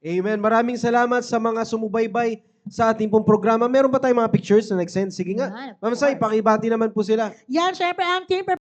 [SPEAKER 5] Amen. Maraming salamat sa mga sumubaybay sa ating pong programa. Meron ba tayong mga pictures na nag-send? Sige nga.
[SPEAKER 4] Yan, of
[SPEAKER 5] Ma'am Sai,
[SPEAKER 4] course.
[SPEAKER 5] pakibati naman po sila.
[SPEAKER 2] Yan, syempre, ang team